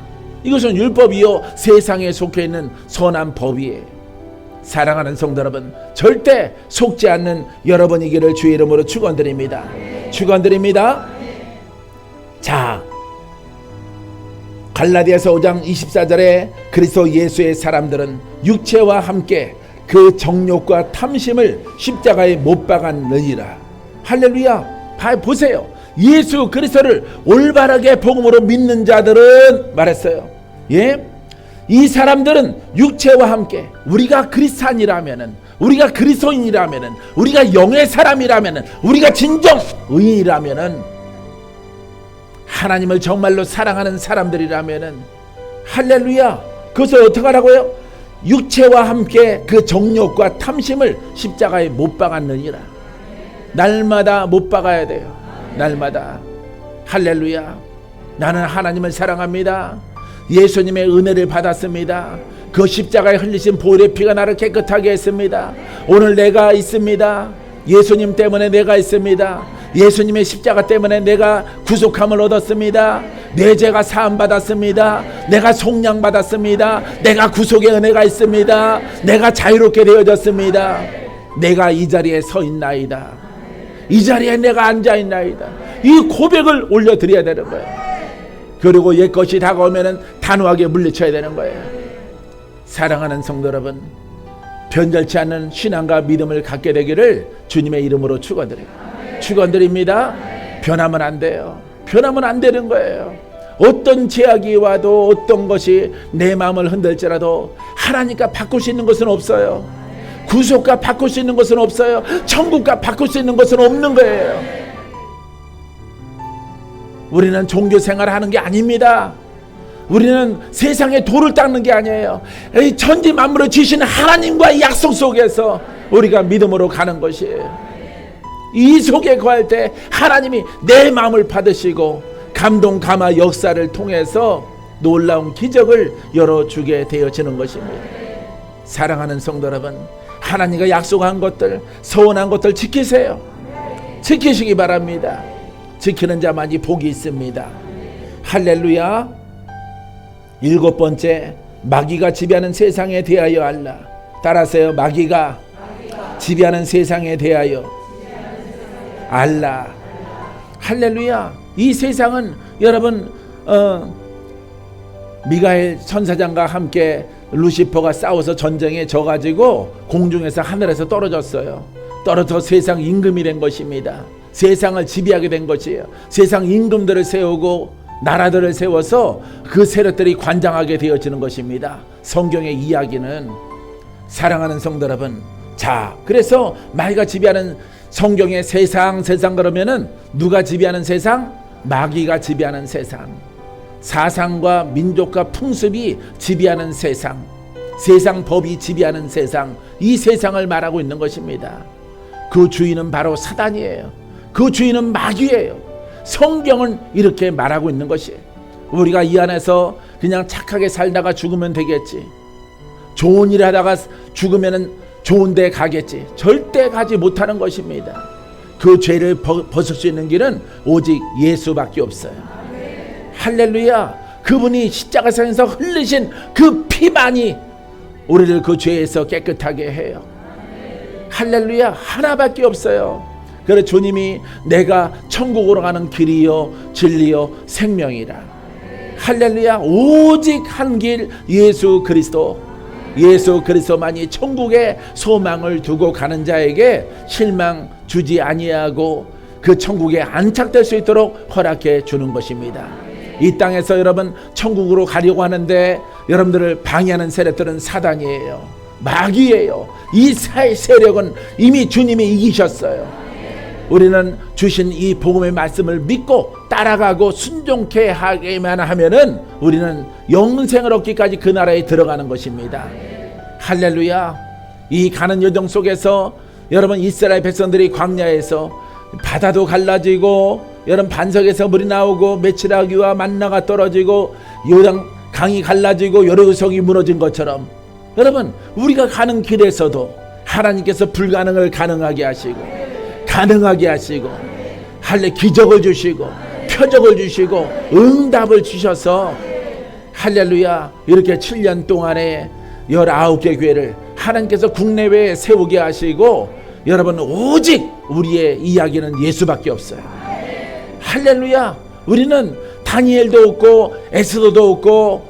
이것은 율법이요, 세상에 속해 있는 선한 법이에요. 사랑하는 성도 여러분, 절대 속지 않는 여러분이기를 주의 이름으로 축원드립니다. 축원드립니다. 자, 갈라디아서 5장 24절에 그리스도 예수의 사람들은 육체와 함께 그 정욕과 탐심을 십자가에 못 박았느니라. 할렐루야. 보세요. 예수 그리스도를 올바르게 복음으로 믿는 자들은 말했어요. 예? 이 사람들은 육체와 함께, 우리가 그리스도인이라면은, 우리가 그리스도인이라면은, 우리가 영의 사람이라면은, 우리가 진정 의인이라면은, 하나님을 정말로 사랑하는 사람들이라면은, 할렐루야, 그것을 어떻게 하라고요? 육체와 함께 그 정욕과 탐심을 십자가에 못 박았느니라. 날마다 못 박아야 돼요. 날마다. 할렐루야. 나는 하나님을 사랑합니다. 예수님의 은혜를 받았습니다. 그 십자가에 흘리신 보혈의 피가 나를 깨끗하게 했습니다. 오늘 내가 있습니다. 예수님 때문에 내가 있습니다. 예수님의 십자가 때문에 내가 구속함을 얻었습니다. 내 죄가 사함 받았습니다. 내가 속량 받았습니다. 내가 구속의 은혜가 있습니다. 내가 자유롭게 되어졌습니다. 내가 이 자리에 서 있나이다. 이 자리에 내가 앉아 있나이다. 이 고백을 올려드려야 되는 거예요. 그리고 옛것이 다가오면 단호하게 물리쳐야 되는 거예요. 사랑하는 성도 여러분, 변절치 않는 신앙과 믿음을 갖게 되기를 주님의 이름으로 축원드립니다. 변하면 안 돼요. 변하면 안 되는 거예요. 어떤 제약이 와도, 어떤 것이 내 마음을 흔들지라도 하나님과 바꿀 수 있는 것은 없어요. 구속과 바꿀 수 있는 것은 없어요. 천국과 바꿀 수 있는 것은 없는 거예요. 우리는 종교 생활을 하는 게 아닙니다. 우리는 세상의 돌을 닦는 게 아니에요. 이 천지 만물을 지신 하나님과의 약속 속에서 우리가 믿음으로 가는 것이에요. 이 속에 거할 때 하나님이 내 마음을 받으시고 감동 감화 역사를 통해서 놀라운 기적을 열어주게 되어지는 것입니다. 사랑하는 성도 여러분, 하나님과 약속한 것들, 서원한 것들 지키세요. 지키시기 바랍니다. 지키는 자만이 복이 있습니다. 할렐루야. 7번째, 마귀가 지배하는 세상에 대하여 알라. 따라하세요. 마귀가 지배하는 세상에 대하여 알라. 할렐루야. 이 세상은 여러분 미가엘 천사장과 함께 루시퍼가 싸워서 전쟁에 져가지고 공중에서 하늘에서 떨어졌어요. 떨어져 세상 임금이 된 것입니다. 세상을 지배하게 된 것이에요. 세상 임금들을 세우고 나라들을 세워서 그 세력들이 관장하게 되어지는 것입니다. 성경의 이야기는. 사랑하는 성도 여러분, 자, 그래서 마귀가 지배하는 성경의 세상 그러면은 누가 지배하는 세상? 마귀가 지배하는 세상. 사상과 민족과 풍습이 지배하는 세상, 세상 법이 지배하는 세상, 이 세상을 말하고 있는 것입니다. 그 주인은 바로 사단이에요. 그 주인은 마귀예요. 성경은 이렇게 말하고 있는 것이에요. 우리가 이 안에서 그냥 착하게 살다가 죽으면 되겠지, 좋은 일 하다가 죽으면 좋은 데 가겠지, 절대 가지 못하는 것입니다. 그 죄를 벗을 수 있는 길은 오직 예수밖에 없어요. 할렐루야. 그분이 십자가상에서 흘리신 그 피만이 우리를 그 죄에서 깨끗하게 해요. 할렐루야. 하나밖에 없어요. 그래서 주님이 내가 천국으로 가는 길이요 진리요 생명이라. 할렐루야. 오직 한 길 예수 그리스도. 예수 그리스도만이 천국에 소망을 두고 가는 자에게 실망 주지 아니하고 그 천국에 안착될 수 있도록 허락해 주는 것입니다. 이 땅에서 여러분 천국으로 가려고 하는데 여러분들을 방해하는 세력들은 사단이에요. 마귀예요. 이 세력은 이미 주님이 이기셨어요. 우리는 주신 이 복음의 말씀을 믿고 따라가고 순종케 하기만 하면은 우리는 영생을 얻기까지 그 나라에 들어가는 것입니다. 할렐루야. 이 가는 여정 속에서 여러분 이스라엘 백성들이 광야에서 바다도 갈라지고 여러분 반석에서 물이 나오고 메추라기와 만나가 떨어지고 요단 강이 갈라지고 여리고성이 무너진 것처럼 여러분 우리가 가는 길에서도 하나님께서 불가능을 가능하게 하시고 할례 기적을 주시고 표적을 주시고 응답을 주셔서 할렐루야. 이렇게 7년 동안에 19개 교회를 하나님께서 국내외에 세우게 하시고 여러분 오직 우리의 이야기는 예수밖에 없어요. 할렐루야. 우리는 다니엘도 없고 에스더도 없고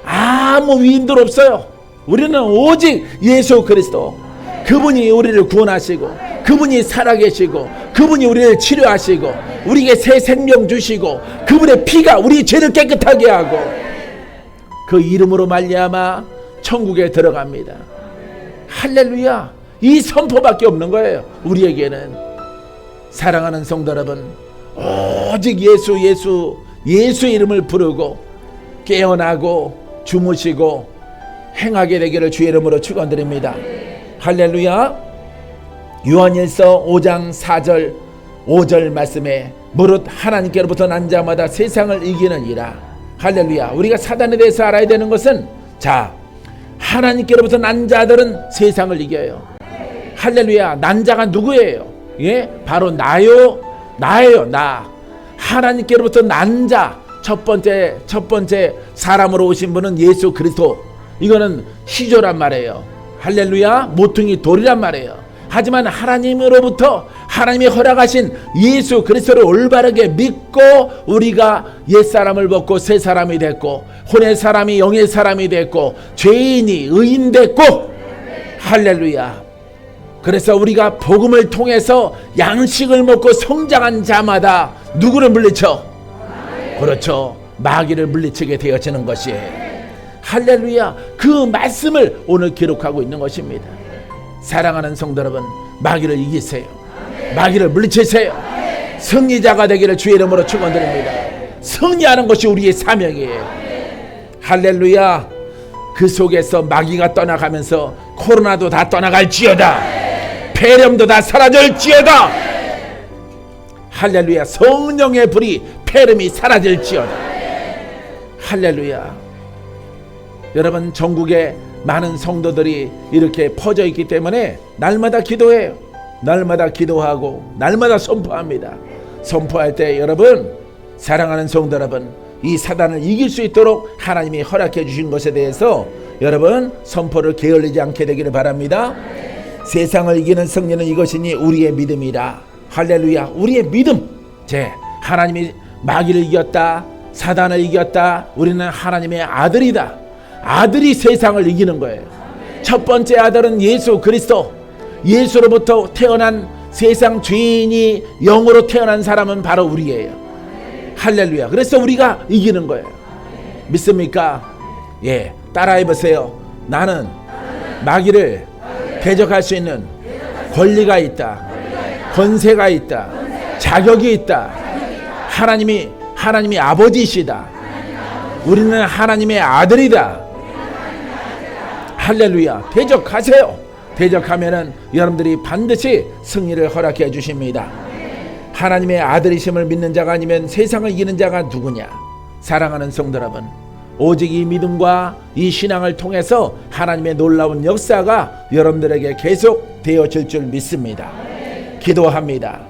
아무 위인들 없어요. 우리는 오직 예수 그리스도. 그분이 우리를 구원하시고 그분이 살아계시고 그분이 우리를 치료하시고 우리에게 새 생명 주시고 그분의 피가 우리 죄를 깨끗하게 하고 그 이름으로 말미암아 천국에 들어갑니다. 할렐루야. 이 선포밖에 없는 거예요. 우리에게는. 사랑하는 성도 여러분, 오직 예수의 이름을 부르고 깨어나고 주무시고 행하게 되기를 주의 이름으로 축원드립니다. 할렐루야. 요한일서 5장 4절 5절 말씀에 무릇 하나님께로부터 난 자마다 세상을 이기느니라. 할렐루야. 우리가 사단에 대해서 알아야 되는 것은 자, 하나님께로부터 난 자들은 세상을 이겨요. 할렐루야. 난 자가 누구예요? 예? 바로 나예요. 나. 하나님께로부터 난 자 첫 번째 사람으로 오신 분은 예수 그리스도. 이거는 시조란 말이에요. 할렐루야. 모퉁이 돌이란 말이에요. 하지만 하나님으로부터 하나님이 허락하신 예수 그리스도를 올바르게 믿고 우리가 옛사람을 벗고 새 사람이 됐고 혼의 사람이 영의 사람이 됐고 죄인이 의인 됐고 할렐루야. 그래서 우리가 복음을 통해서 양식을 먹고 성장한 자마다 누구를 물리쳐? 그렇죠. 마귀를 물리치게 되어지는 것이에요. 할렐루야. 그 말씀을 오늘 기록하고 있는 것입니다. 사랑하는 성도 여러분, 마귀를 이기세요. 마귀를 물리치세요. 승리자가 되기를 주의 이름으로 축원드립니다. 승리하는 것이 우리의 사명이에요. 할렐루야. 그 속에서 마귀가 떠나가면서 코로나도 다 떠나갈지어다. 폐렴도 다 사라질지어다. 할렐루야. 성령의 불이 폐렴이 사라질지어다. 할렐루야. 여러분, 전국에 많은 성도들이 이렇게 퍼져 있기 때문에 날마다 기도해요. 날마다 기도하고 날마다 선포합니다. 선포할 때 여러분, 사랑하는 성도 여러분, 이 사단을 이길 수 있도록 하나님이 허락해 주신 것에 대해서 여러분 선포를 게을리지 않게 되기를 바랍니다. 세상을 이기는 승리는 이것이니 우리의 믿음이라. 할렐루야. 우리의 믿음. 하나님이 마귀를 이겼다, 사단을 이겼다. 우리는 하나님의 아들이다. 아들이 세상을 이기는 거예요. 첫 번째 아들은 예수 그리스도. 예수로부터 태어난 세상 죄인이 영으로 태어난 사람은 바로 우리예요. 할렐루야. 그래서 우리가 이기는 거예요. 믿습니까? 예, 따라해 보세요. 나는 마귀를 대적할 수 있는 권리가 있다. 권세가 있다. 자격이 있다. 하나님이 아버지시다. 우리는 하나님의 아들이다. 할렐루야. 대적하세요. 대적하면은 여러분들이 반드시 승리를 허락해 주십니다. 하나님의 아들이심을 믿는 자가 아니면 세상을 이기는 자가 누구냐? 사랑하는 성도 여러분, 오직 이 믿음과 이 신앙을 통해서 하나님의 놀라운 역사가 여러분들에게 계속 되어질 줄 믿습니다. 기도합니다.